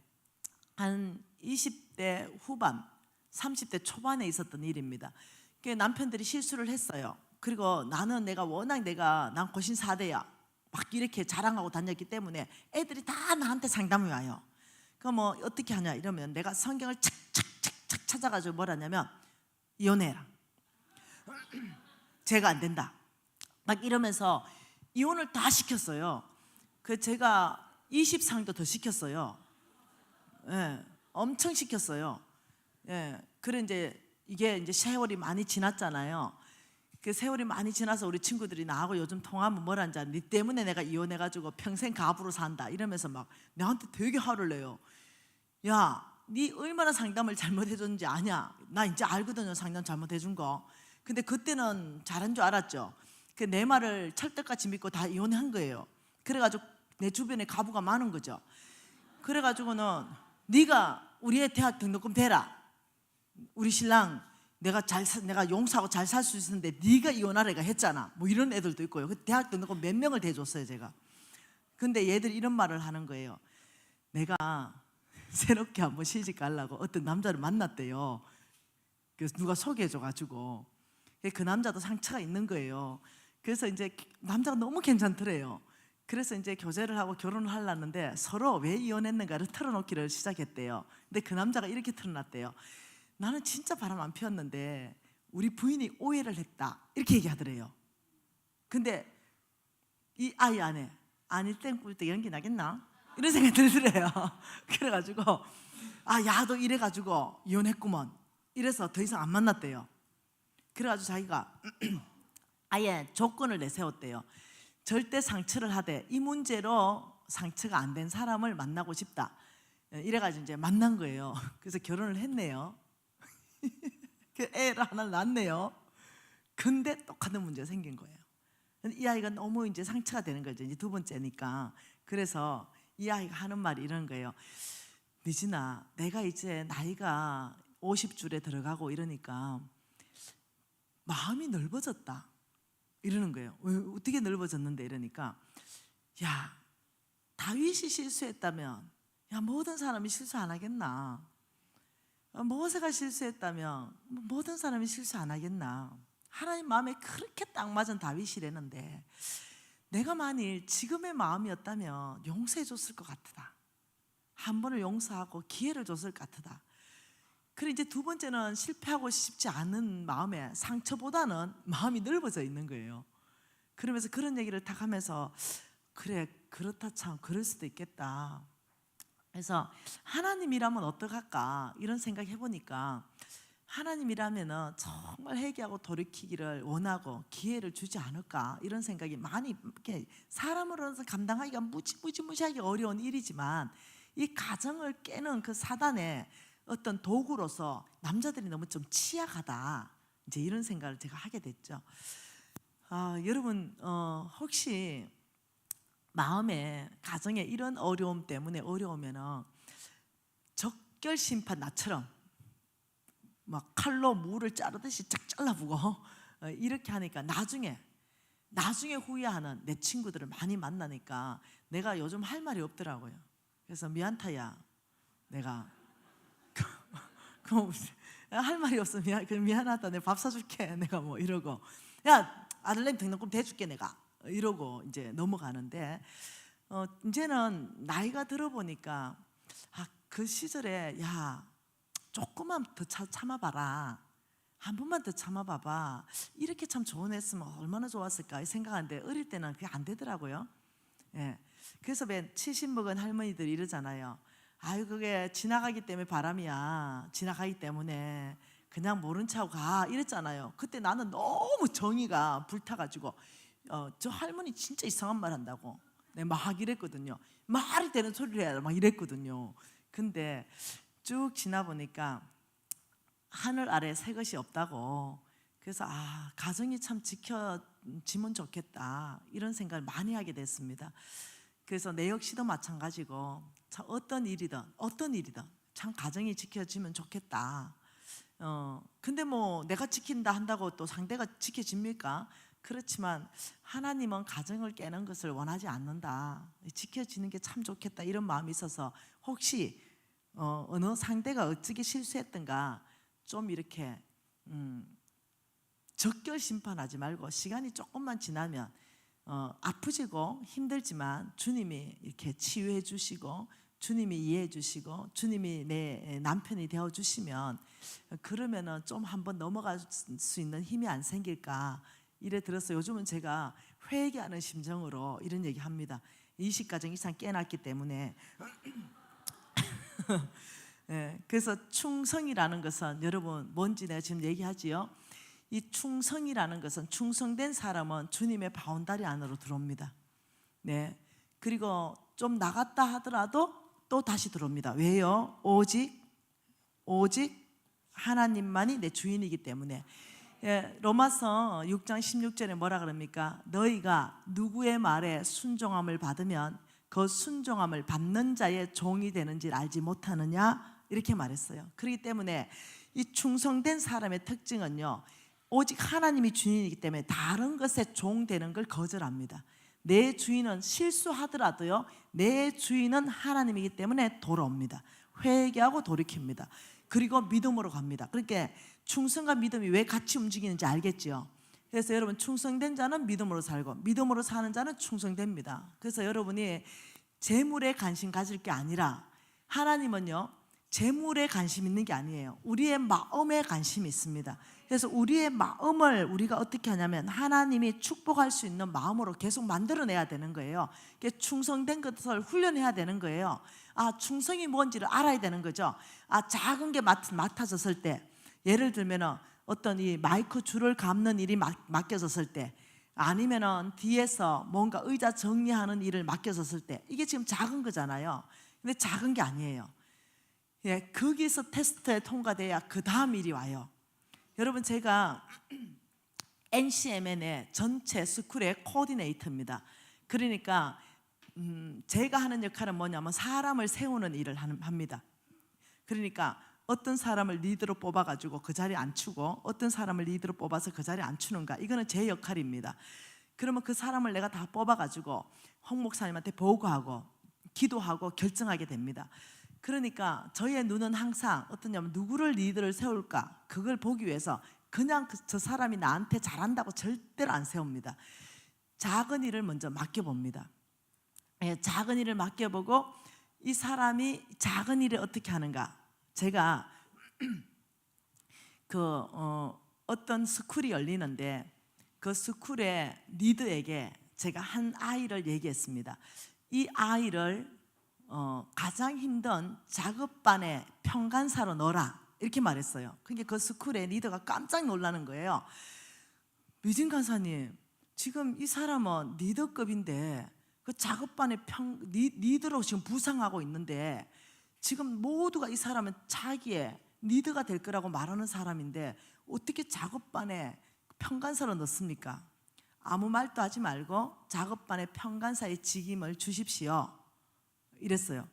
한 20대 후반, 30대 초반에 있었던 일입니다. 남편들이 실수를 했어요. 그리고 내가 워낙 난 고신 4대야 막 이렇게 자랑하고 다녔기 때문에 애들이 다 나한테 상담이 와요. 그럼 뭐 어떻게 하냐 이러면 내가 성경을 착착착착 찾아가지고 뭐라냐면 이혼해라, 죄가 안 된다 막 이러면서 이혼을 다 시켰어요. 그 제가 20상도 더 시켰어요. 예, 엄청 시켰어요. 예, 그래 이게 이제 세월이 많이 지났잖아요. 그 세월이 많이 지나서 우리 친구들이 나하고 요즘 통화하면 뭐라는지 알아? 네 때문에 내가 이혼해가지고 평생 갑으로 산다 이러면서 막 나한테 되게 화를 내요. 야, 네 얼마나 상담을 잘못해줬는지 아냐? 나 이제 알거든요, 상담 잘못해준 거. 근데 그때는 잘한 줄 알았죠. 그 내 말을 철떡같이 믿고 다 이혼한 거예요. 그래가지고 내 주변에 가부가 많은 거죠. 그래가지고는 네가 우리 애 대학 등록금 대라. 우리 신랑 내가 용서하고 잘 살 수 있었는데 네가 이혼하래가 했잖아. 뭐 이런 애들도 있고요. 그 대학 등록금 몇 명을 대줬어요, 제가. 근데 얘들이 이런 말을 하는 거예요. 내가 새롭게 한번 시집 가려고 어떤 남자를 만났대요. 그래서 누가 소개해줘가지고 그 남자도 상처가 있는 거예요. 그래서 이제 남자가 너무 괜찮더래요. 그래서 이제 교제를 하고 결혼을 하려는데 서로 왜 이혼했는가를 털어놓기를 시작했대요. 근데 그 남자가 이렇게 털어놨대요. 나는 진짜 바람 안 피웠는데 우리 부인이 오해를 했다 이렇게 얘기하더래요. 근데 이 아이 안에 아닐 땐 꿀 때 연기 나겠나? 이런 생각이 들더래요. 그래가지고 야도 이래가지고 이혼했구먼 이래서 더 이상 안 만났대요. 그래가지고 자기가 아예 조건을 내세웠대요. 절대 상처를 하되 이 문제로 상처가 안 된 사람을 만나고 싶다 이래가지고 이제 만난 거예요. 그래서 결혼을 했네요. 그 애를 하나 낳았네요. 근데 똑같은 문제가 생긴 거예요. 이 아이가 너무 이제 상처가 되는 거죠. 이제 두 번째니까. 그래서 이 아이가 하는 말이 이런 거예요. 미진아, 내가 이제 나이가 50줄에 들어가고 이러니까 마음이 넓어졌다. 이러는 거예요. 왜, 어떻게 넓어졌는데? 이러니까 야, 다윗이 실수했다면 야, 모든 사람이 실수 안 하겠나? 모세가 실수했다면 모든 사람이 실수 안 하겠나? 하나님 마음에 그렇게 딱 맞은 다윗이라는데 내가 만일 지금의 마음이었다면 용서해 줬을 것 같다. 한 번을 용서하고 기회를 줬을 것 같다. 그리고 이제 두 번째는 실패하고 싶지 않은 마음에 상처보다는 마음이 넓어져 있는 거예요. 그러면서 그런 얘기를 딱 하면서 그래, 그렇다, 참 그럴 수도 있겠다. 그래서 하나님이라면 어떡할까 이런 생각 해보니까 하나님이라면은 정말 회개하고 돌이키기를 원하고 기회를 주지 않을까 이런 생각이 많이, 이렇게 사람으로서 감당하기가 무지무지하게 어려운 일이지만 이 가정을 깨는 그 사단의 어떤 도구로서 남자들이 너무 좀 취약하다, 이제 이런 생각을 제가 하게 됐죠. 여러분 혹시 마음에 가정에 이런 어려움 때문에 어려우면은 적결 심판 나처럼 막 칼로 무를 자르듯이 쫙 잘라보고 이렇게 하니까 나중에 후회하는 내 친구들을 많이 만나니까 내가 요즘 할 말이 없더라고요. 그래서 미안타야, 내가 할 말이 없어. 미안하다, 내가 밥 사줄게, 내가 뭐 이러고, 야 아들내미 등록금 대줄게 내가 이러고 이제 넘어가는데 이제는 나이가 들어보니까 그 시절에 야 조금만 더 참아봐라, 한 번만 더 참아봐봐, 이렇게 참 좋은 했으면 얼마나 좋았을까 생각하는데 어릴 때는 그게 안 되더라고요. 예. 그래서 왜 70 먹은 할머니들이 이러잖아요. 아유 그게 지나가기 때문에 바람이야, 지나가기 때문에 그냥 모른 척하고 가, 이랬잖아요. 그때 나는 너무 정의가 불타가지고 저 할머니 진짜 이상한 말 한다고 내가 막 이랬거든요. 말이 되는 소리를 해야 막 이랬거든요. 근데 쭉 지나 보니까 하늘 아래 새 것이 없다고, 그래서 가정이 참 지켜지면 좋겠다 이런 생각을 많이 하게 됐습니다. 그래서 내 역시도 마찬가지고 참 어떤 일이든 참 가정이 지켜지면 좋겠다. 근데 뭐 내가 지킨다 한다고 또 상대가 지켜집니까? 그렇지만 하나님은 가정을 깨는 것을 원하지 않는다, 지켜지는 게 참 좋겠다 이런 마음이 있어서 혹시 어느 상대가 어찌게 실수했던가 좀 이렇게 적결 심판하지 말고 시간이 조금만 지나면 아프지고 힘들지만 주님이 이렇게 치유해 주시고 주님이 이해해 주시고 주님이 내 남편이 되어 주시면 그러면은 좀 한번 넘어갈 수 있는 힘이 안 생길까 이래 들어서 요즘은 제가 회개하는 심정으로 이런 얘기 합니다. 20가정 이상 깨놨기 때문에 네, 그래서 충성이라는 것은 여러분 뭔지 내가 지금 얘기하지요. 이 충성이라는 것은 충성된 사람은 주님의 바운다리 안으로 들어옵니다. 네, 그리고 좀 나갔다 하더라도 또 다시 들어옵니다. 왜요? 오직 하나님만이 내 주인이기 때문에. 예, 로마서 6장 16절에 뭐라 그럽니까? 너희가 누구의 말에 순종함을 받으면 그 순종함을 받는 자의 종이 되는지 알지 못하느냐, 이렇게 말했어요. 그렇기 때문에 이 충성된 사람의 특징은요, 오직 하나님이 주인이기 때문에 다른 것에 종 되는 걸 거절합니다. 내 주인은 실수하더라도요, 내 주인은 하나님이기 때문에 돌아옵니다. 회개하고 돌이킵니다. 그리고 믿음으로 갑니다. 그러니까 충성과 믿음이 왜 같이 움직이는지 알겠죠? 그래서 여러분, 충성된 자는 믿음으로 살고 믿음으로 사는 자는 충성됩니다. 그래서 여러분이 재물에 관심 가질 게 아니라 하나님은요, 재물에 관심 있는 게 아니에요. 우리의 마음에 관심이 있습니다. 그래서 우리의 마음을 우리가 어떻게 하냐면 하나님이 축복할 수 있는 마음으로 계속 만들어내야 되는 거예요. 충성된 것을 훈련해야 되는 거예요. 충성이 뭔지를 알아야 되는 거죠. 작은 게 맡아졌을 때, 예를 들면 어떤 이 마이크 줄을 감는 일이 맡겨졌을 때, 아니면은 뒤에서 뭔가 의자 정리하는 일을 맡겨졌을 때, 이게 지금 작은 거잖아요. 근데 작은 게 아니에요. 예, 거기서 테스트에 통과돼야 그 다음 일이 와요. 여러분, 제가 NCMN의 전체 스쿨의 코디네이터입니다. 그러니까 제가 하는 역할은 뭐냐면 사람을 세우는 일을 합니다. 그러니까 어떤 사람을 리더로 뽑아가지고 그 자리에 앉히고 어떤 사람을 리더로 뽑아서 그 자리에 앉히는가, 이거는 제 역할입니다. 그러면 그 사람을 내가 다 뽑아가지고 홍 목사님한테 보고하고 기도하고 결정하게 됩니다. 그러니까 저의 눈은 항상 어떠냐면 누구를 리더를 세울까, 그걸 보기 위해서 그냥 저 사람이 나한테 잘한다고 절대로 안 세웁니다. 작은 일을 먼저 맡겨봅니다. 작은 일을 맡겨보고 이 사람이 작은 일을 어떻게 하는가. 제가 어떤 스쿨이 열리는데 그 스쿨의 리더에게 제가 한 아이를 얘기했습니다. 이 아이를 가장 힘든 작업반의 평간사로 넣어라, 이렇게 말했어요. 그러니까 그 스쿨의 리더가 깜짝 놀라는 거예요. 미진 간사님, 지금 이 사람은 리더급인데 그 작업반의 리더로 지금 부상하고 있는데 지금 모두가 이 사람은 자기의 리더가 될 거라고 말하는 사람인데 어떻게 작업반에 평간사로 넣습니까? 아무 말도 하지 말고 작업반의 평간사의 직임을 주십시오, 이랬어요.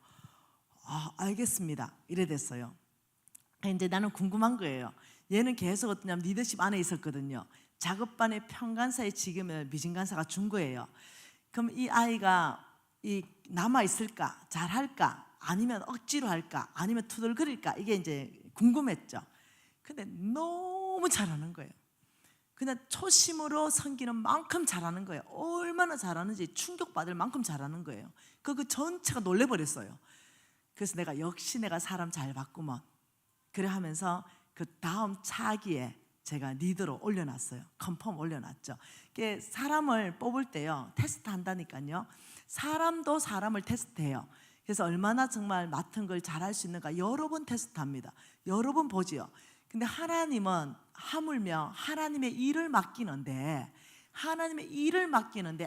알겠습니다, 이래 됐어요. 이제 나는 궁금한 거예요. 얘는 계속 어떠냐면 리더십 안에 있었거든요. 작업반의 평간사의 직임을 미진간사가 준 거예요. 그럼 이 아이가 남아 있을까, 잘할까, 아니면 억지로 할까, 아니면 투덜거릴까, 이게 이제 궁금했죠. 근데 너무 잘하는 거예요. 그냥 초심으로 섬기는 만큼 잘하는 거예요. 얼마나 잘하는지 충격받을 만큼 잘하는 거예요. 그 전체가 놀래버렸어요. 그래서 내가 사람 잘 바꾸면 그래 하면서 그 다음 차기에 제가 리더로 올려놨어요. 컨펌 올려놨죠. 사람을 뽑을 때요, 테스트 한다니까요. 사람도 사람을 테스트해요. 그래서 얼마나 정말 맡은 걸 잘할 수 있는가 여러 번 테스트합니다. 여러 번 보지요. 근데 하나님은 하물며 하나님의 일을 맡기는데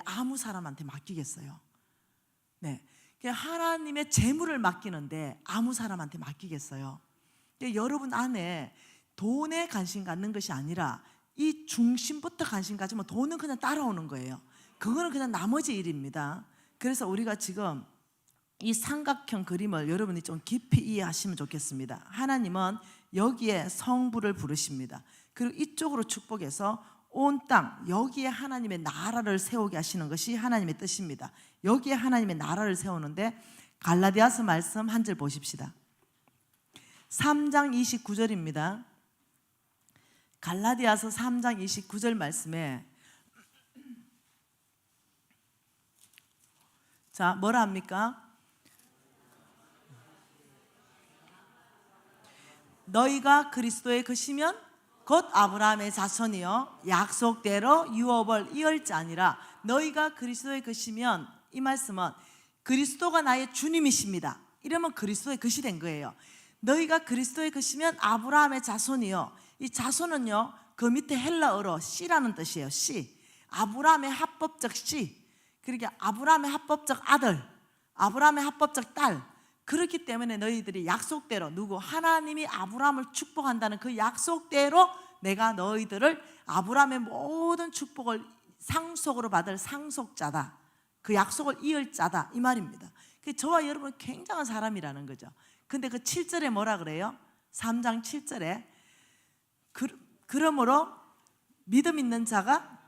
아무 사람한테 맡기겠어요? 네, 하나님의 재물을 맡기는데 아무 사람한테 맡기겠어요? 여러분 안에 돈에 관심 갖는 것이 아니라 이 중심부터 관심 가지면 돈은 그냥 따라오는 거예요. 그거는 그냥 나머지 일입니다. 그래서 우리가 지금 이 삼각형 그림을 여러분이 좀 깊이 이해하시면 좋겠습니다. 하나님은 여기에 성부를 부르십니다. 그리고 이쪽으로 축복해서 온 땅, 여기에 하나님의 나라를 세우게 하시는 것이 하나님의 뜻입니다. 여기에 하나님의 나라를 세우는데 갈라디아서 말씀 한 절 보십시다. 3장 29절입니다. 갈라디아서 3장 29절 말씀에 자, 뭐라 합니까? 너희가 그리스도의 것이면 곧 아브라함의 자손이요 약속대로 유업을 이을 자니라. 너희가 그리스도의 것이면, 이 말씀은 그리스도가 나의 주님이십니다. 이러면 그리스도의 것이 된 거예요. 너희가 그리스도의 것이면 아브라함의 자손이요. 이 자손은요, 그 밑에 헬라어로 씨라는 뜻이에요. 씨. 아브라함의 합법적 씨. 그러니까 아브라함의 합법적 아들, 아브라함의 합법적 딸. 그렇기 때문에 너희들이 약속대로, 하나님이 아브라함을 축복한다는 그 약속대로 내가 너희들을 아브라함의 모든 축복을 상속으로 받을 상속자다, 그 약속을 이을 자다, 이 말입니다. 저와 여러분은 굉장한 사람이라는 거죠. 근데 그 7절에 뭐라 그래요? 3장 7절에 그러므로 믿음 있는 자가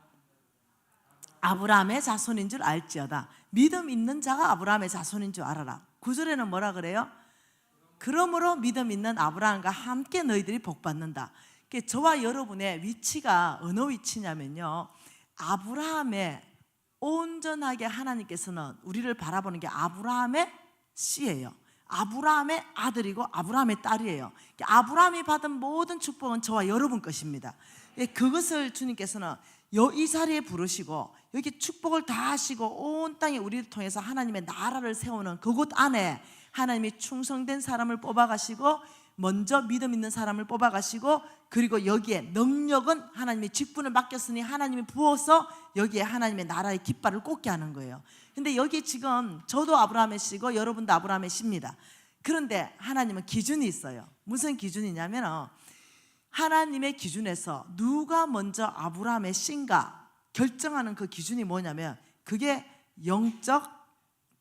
아브라함의 자손인 줄 알지어다. 믿음 있는 자가 아브라함의 자손인 줄 알아라. 9절에는 뭐라 그래요? 그러므로 믿음 있는 아브라함과 함께 너희들이 복받는다. 저와 여러분의 위치가 어느 위치냐면요, 아브라함의 온전하게 하나님께서는 우리를 바라보는 게 아브라함의 씨예요. 아브라함의 아들이고 아브라함의 딸이에요. 아브라함이 받은 모든 축복은 저와 여러분 것입니다. 그것을 주님께서는 이 자리에 부르시고 여기 축복을 다 하시고 온 땅에 우리를 통해서 하나님의 나라를 세우는 그곳 안에 하나님이 충성된 사람을 뽑아가시고, 먼저 믿음 있는 사람을 뽑아가시고, 그리고 여기에 능력은 하나님의 직분을 맡겼으니 하나님이 부어서 여기에 하나님의 나라의 깃발을 꽂게 하는 거예요. 근데 여기 지금 저도 아브라함의 씨고 여러분도 아브라함의 씨입니다. 그런데 하나님은 기준이 있어요. 무슨 기준이냐면 하나님의 기준에서 누가 먼저 아브라함의 씨인가 결정하는 그 기준이 뭐냐면 그게 영적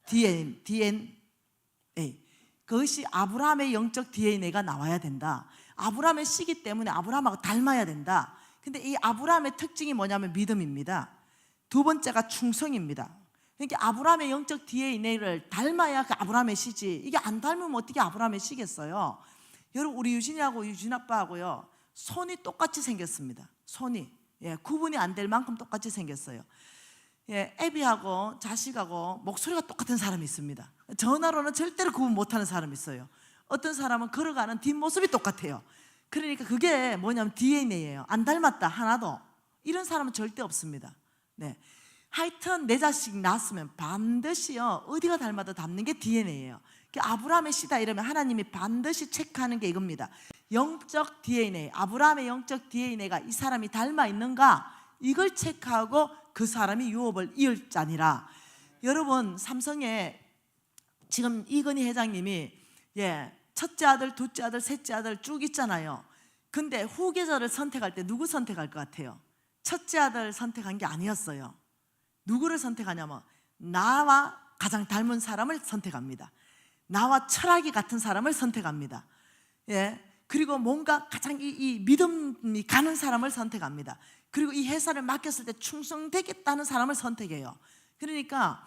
DNA, 그것이 아브라함의 영적 DNA가 나와야 된다. 아브라함의 씨기 때문에 아브라함하고 닮아야 된다. 근데 이 아브라함의 특징이 뭐냐면 믿음입니다. 두 번째가 충성입니다. 그러니까 아브라함의 영적 DNA를 닮아야 그 아브라함의 씨지, 이게 안 닮으면 어떻게 아브라함의 씨겠어요? 여러분, 우리 유진이하고 유진 아빠하고요, 손이 똑같이 생겼습니다. 손이 구분이 안 될 만큼 똑같이 생겼어요. 애비하고 자식하고 목소리가 똑같은 사람이 있습니다. 전화로는 절대로 구분 못하는 사람이 있어요. 어떤 사람은 걸어가는 뒷모습이 똑같아요. 그러니까 그게 뭐냐면 DNA예요. 안 닮았다 하나도, 이런 사람은 절대 없습니다. 네. 하여튼 내 자식 낳았으면 반드시요, 어디가 닮아도 닮는 게 DNA예요. 아브라함의 씨다 이러면 하나님이 반드시 체크하는 게 이겁니다. 영적 DNA, 아브라함의 영적 DNA가 이 사람이 닮아 있는가, 이걸 체크하고 그 사람이 유업을 이을 자니라. 여러분, 삼성에 지금 이건희 회장님이 첫째 아들, 둘째 아들, 셋째 아들 쭉 있잖아요. 근데 후계자를 선택할 때 누구 선택할 것 같아요? 첫째 아들 선택한 게 아니었어요. 누구를 선택하냐면 나와 가장 닮은 사람을 선택합니다. 나와 철학이 같은 사람을 선택합니다. 그리고 뭔가 가장 이 믿음이 가는 사람을 선택합니다. 그리고 이 회사를 맡겼을 때 충성되겠다는 사람을 선택해요. 그러니까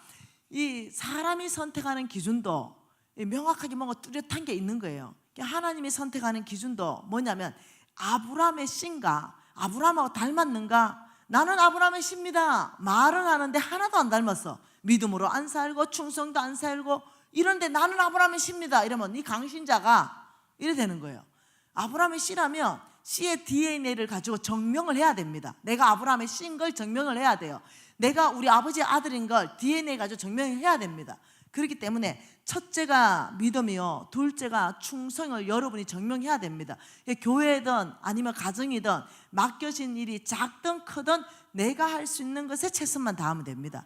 이 사람이 선택하는 기준도 명확하게 뭔가 뚜렷한 게 있는 거예요. 하나님이 선택하는 기준도 뭐냐면 아브라함의 씨인가, 아브라함하고 닮았는가. 나는 아브라함의 씨입니다 말은 하는데 하나도 안 닮았어. 믿음으로 안 살고 충성도 안 살고 이런데 나는 아브라함의 씨입니다 이러면 이 강신자가 이래 되는 거예요. 아브라함의 씨라면 씨의 DNA를 가지고 증명을 해야 됩니다. 내가 아브라함의 씨인 걸 증명을 해야 돼요. 내가 우리 아버지의 아들인 걸 DNA 가지고 증명해야 됩니다. 그렇기 때문에 첫째가 믿음이요, 둘째가 충성을 여러분이 증명해야 됩니다. 교회든 아니면 가정이든 맡겨진 일이 작든 크든 내가 할 수 있는 것에 최선만 다하면 됩니다.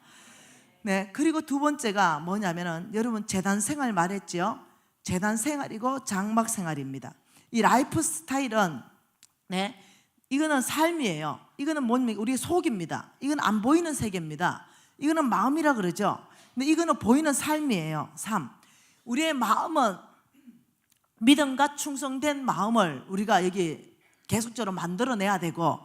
네, 그리고 두 번째가 뭐냐면은 여러분 재단 생활 말했죠. 재단 생활이고 장막 생활입니다. 이 라이프 스타일은 이거는 삶이에요. 이거는 뭡니까? 우리의 속입니다. 이건 안 보이는 세계입니다. 이거는 마음이라 그러죠. 근데 이거는 보이는 삶이에요. 삶. 우리의 마음은 믿음과 충성된 마음을 우리가 여기 계속적으로 만들어내야 되고,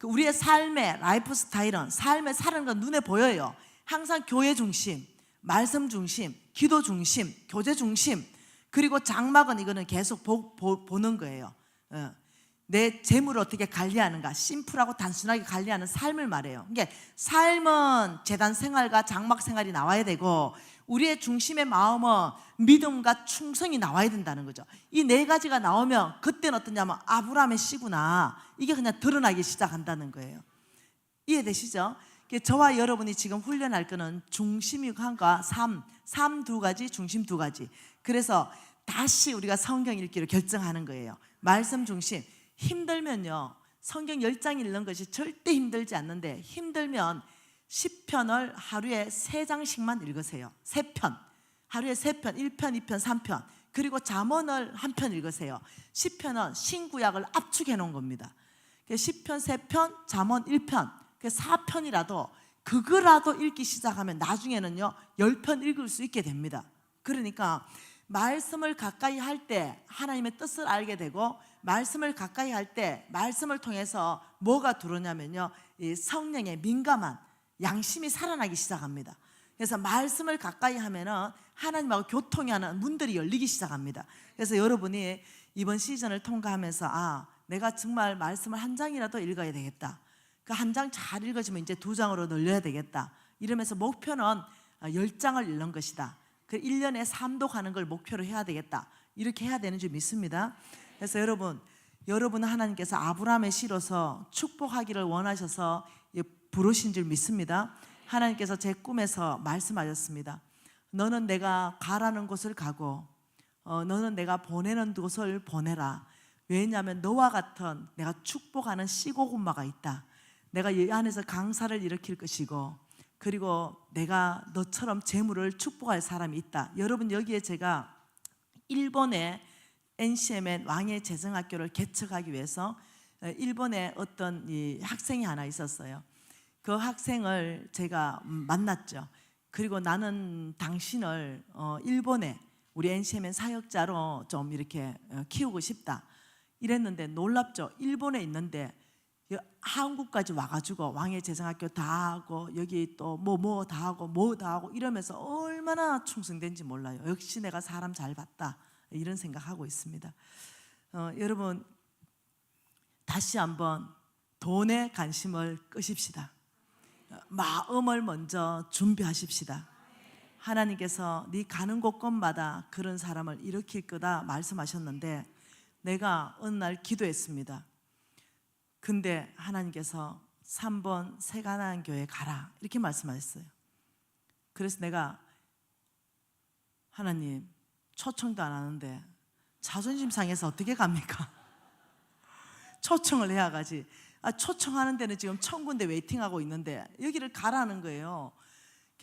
우리의 삶의 라이프 스타일은 삶에 사는 건 눈에 보여요. 항상 교회 중심, 말씀 중심, 기도 중심, 교제 중심. 그리고 장막은 이거는 계속 보는 거예요. 내 재물을 어떻게 관리하는가, 심플하고 단순하게 관리하는 삶을 말해요. 그러니까 삶은 재단 생활과 장막 생활이 나와야 되고, 우리의 중심의 마음은 믿음과 충성이 나와야 된다는 거죠. 이 네 가지가 나오면 그때는 어떠냐면 아브라함의 씨구나, 이게 그냥 드러나기 시작한다는 거예요. 이해되시죠? 저와 여러분이 지금 훈련할 거는 중심과 삶 두 가지, 중심 두 가지. 그래서 다시 우리가 성경 읽기로 결정하는 거예요. 말씀 중심. 힘들면요, 성경 10장 읽는 것이 절대 힘들지 않는데, 힘들면 10편을 하루에 3장씩만 읽으세요. 3편, 하루에 3편, 1편, 2편, 3편. 그리고 잠언을 한 편 읽으세요. 10편은 신구약을 압축해 놓은 겁니다. 10편 3편, 잠언 1편, 4편이라도 그거라도 읽기 시작하면 나중에는요 10편 읽을 수 있게 됩니다. 그러니까 말씀을 가까이 할 때 하나님의 뜻을 알게 되고, 말씀을 가까이 할 때 말씀을 통해서 뭐가 들어오냐면요, 이 성령의 민감한 양심이 살아나기 시작합니다. 그래서 말씀을 가까이 하면은 하나님하고 교통하는 문들이 열리기 시작합니다. 그래서 여러분이 이번 시즌을 통과하면서 내가 정말 말씀을 한 장이라도 읽어야 되겠다, 그 한 장 잘 읽어지면 이제 2장으로 늘려야 되겠다, 이러면서 목표는 10장을 읽는 것이다, 그 1년에 3독하는 걸 목표로 해야 되겠다, 이렇게 해야 되는 줄 믿습니다. 그래서 여러분 하나님께서 아브라함의 씨로서 축복하기를 원하셔서 부르신 줄 믿습니다. 하나님께서 제 꿈에서 말씀하셨습니다. 너는 내가 가라는 곳을 가고 너는 내가 보내는 곳을 보내라. 왜냐하면 너와 같은 내가 축복하는 씨고구마가 있다. 내가 이 안에서 강사를 일으킬 것이고, 그리고 내가 너처럼 재물을 축복할 사람이 있다. 여러분, 여기에 제가 일본의 NCMN 왕의 재정학교를 개척하기 위해서 일본에 어떤 이 학생이 하나 있었어요. 그 학생을 제가 만났죠. 그리고 나는 당신을 일본에 우리 NCMN 사역자로 좀 이렇게 키우고 싶다 이랬는데 놀랍죠. 일본에 있는데 한국까지 와가지고 왕의 재생학교 다 하고 여기 또 뭐 다 하고 뭐 다 하고 이러면서 얼마나 충성된지 몰라요. 역시 내가 사람 잘 봤다 이런 생각하고 있습니다. 여러분 다시 한번 돈에 관심을 끄십시다. 마음을 먼저 준비하십시다. 하나님께서 네 가는 곳곳마다 그런 사람을 일으킬 거다 말씀하셨는데 내가 어느 날 기도했습니다. 근데 하나님께서 3번 새가나안 교회 가라 이렇게 말씀하셨어요. 그래서 내가 하나님 초청도 안 하는데 자존심 상해서 어떻게 갑니까? 초청을 해야 가지. 초청하는 데는 지금 1000군데 웨이팅하고 있는데 여기를 가라는 거예요.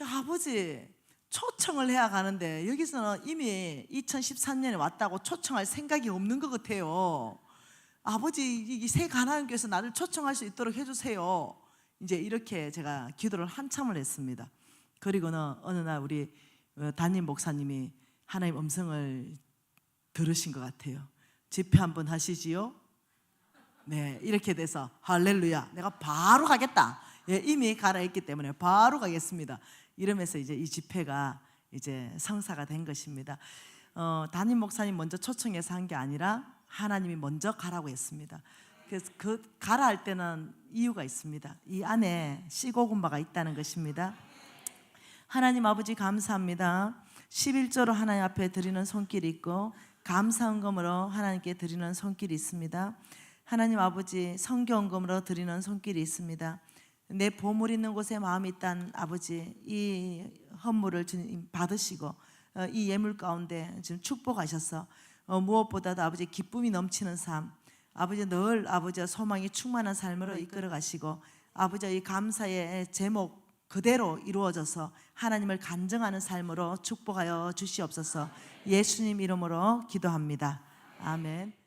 아버지 초청을 해야 가는데 여기서는 이미 2013년에 왔다고 초청할 생각이 없는 것 같아요. 아버지 이 새 가나안 교회에서 나를 초청할 수 있도록 해주세요. 이제 이렇게 제가 기도를 한참을 했습니다. 그리고는 어느 날 우리 담임 목사님이 하나님 음성을 들으신 것 같아요. 집회 한번 하시지요? 네, 이렇게 돼서 할렐루야 내가 바로 가겠다. 이미 가라 했기 때문에 바로 가겠습니다. 이러면서 이제 이 집회가 이제 성사가 된 것입니다. 담임 목사님 먼저 초청해서 한 게 아니라 하나님이 먼저 가라고 했습니다. 그래서 그 가라 할 때는 이유가 있습니다. 이 안에 씨고군바가 있다는 것입니다. 하나님 아버지 감사합니다. 11조로 하나님 앞에 드리는 손길이 있고 감사헌금으로 하나님께 드리는 손길이 있습니다. 하나님 아버지 성경헌금으로 드리는 손길이 있습니다. 내 보물 있는 곳에 마음이 있다는 아버지 이 헌물을 주님 받으시고 이 예물 가운데 지금 축복하셔서 무엇보다도 아버지 기쁨이 넘치는 삶 아버지 늘 아버지의 소망이 충만한 삶으로 이끌어 가시고 아버지 이 감사의 제목 그대로 이루어져서 하나님을 간증하는 삶으로 축복하여 주시옵소서. 예수님 이름으로 기도합니다. 아멘.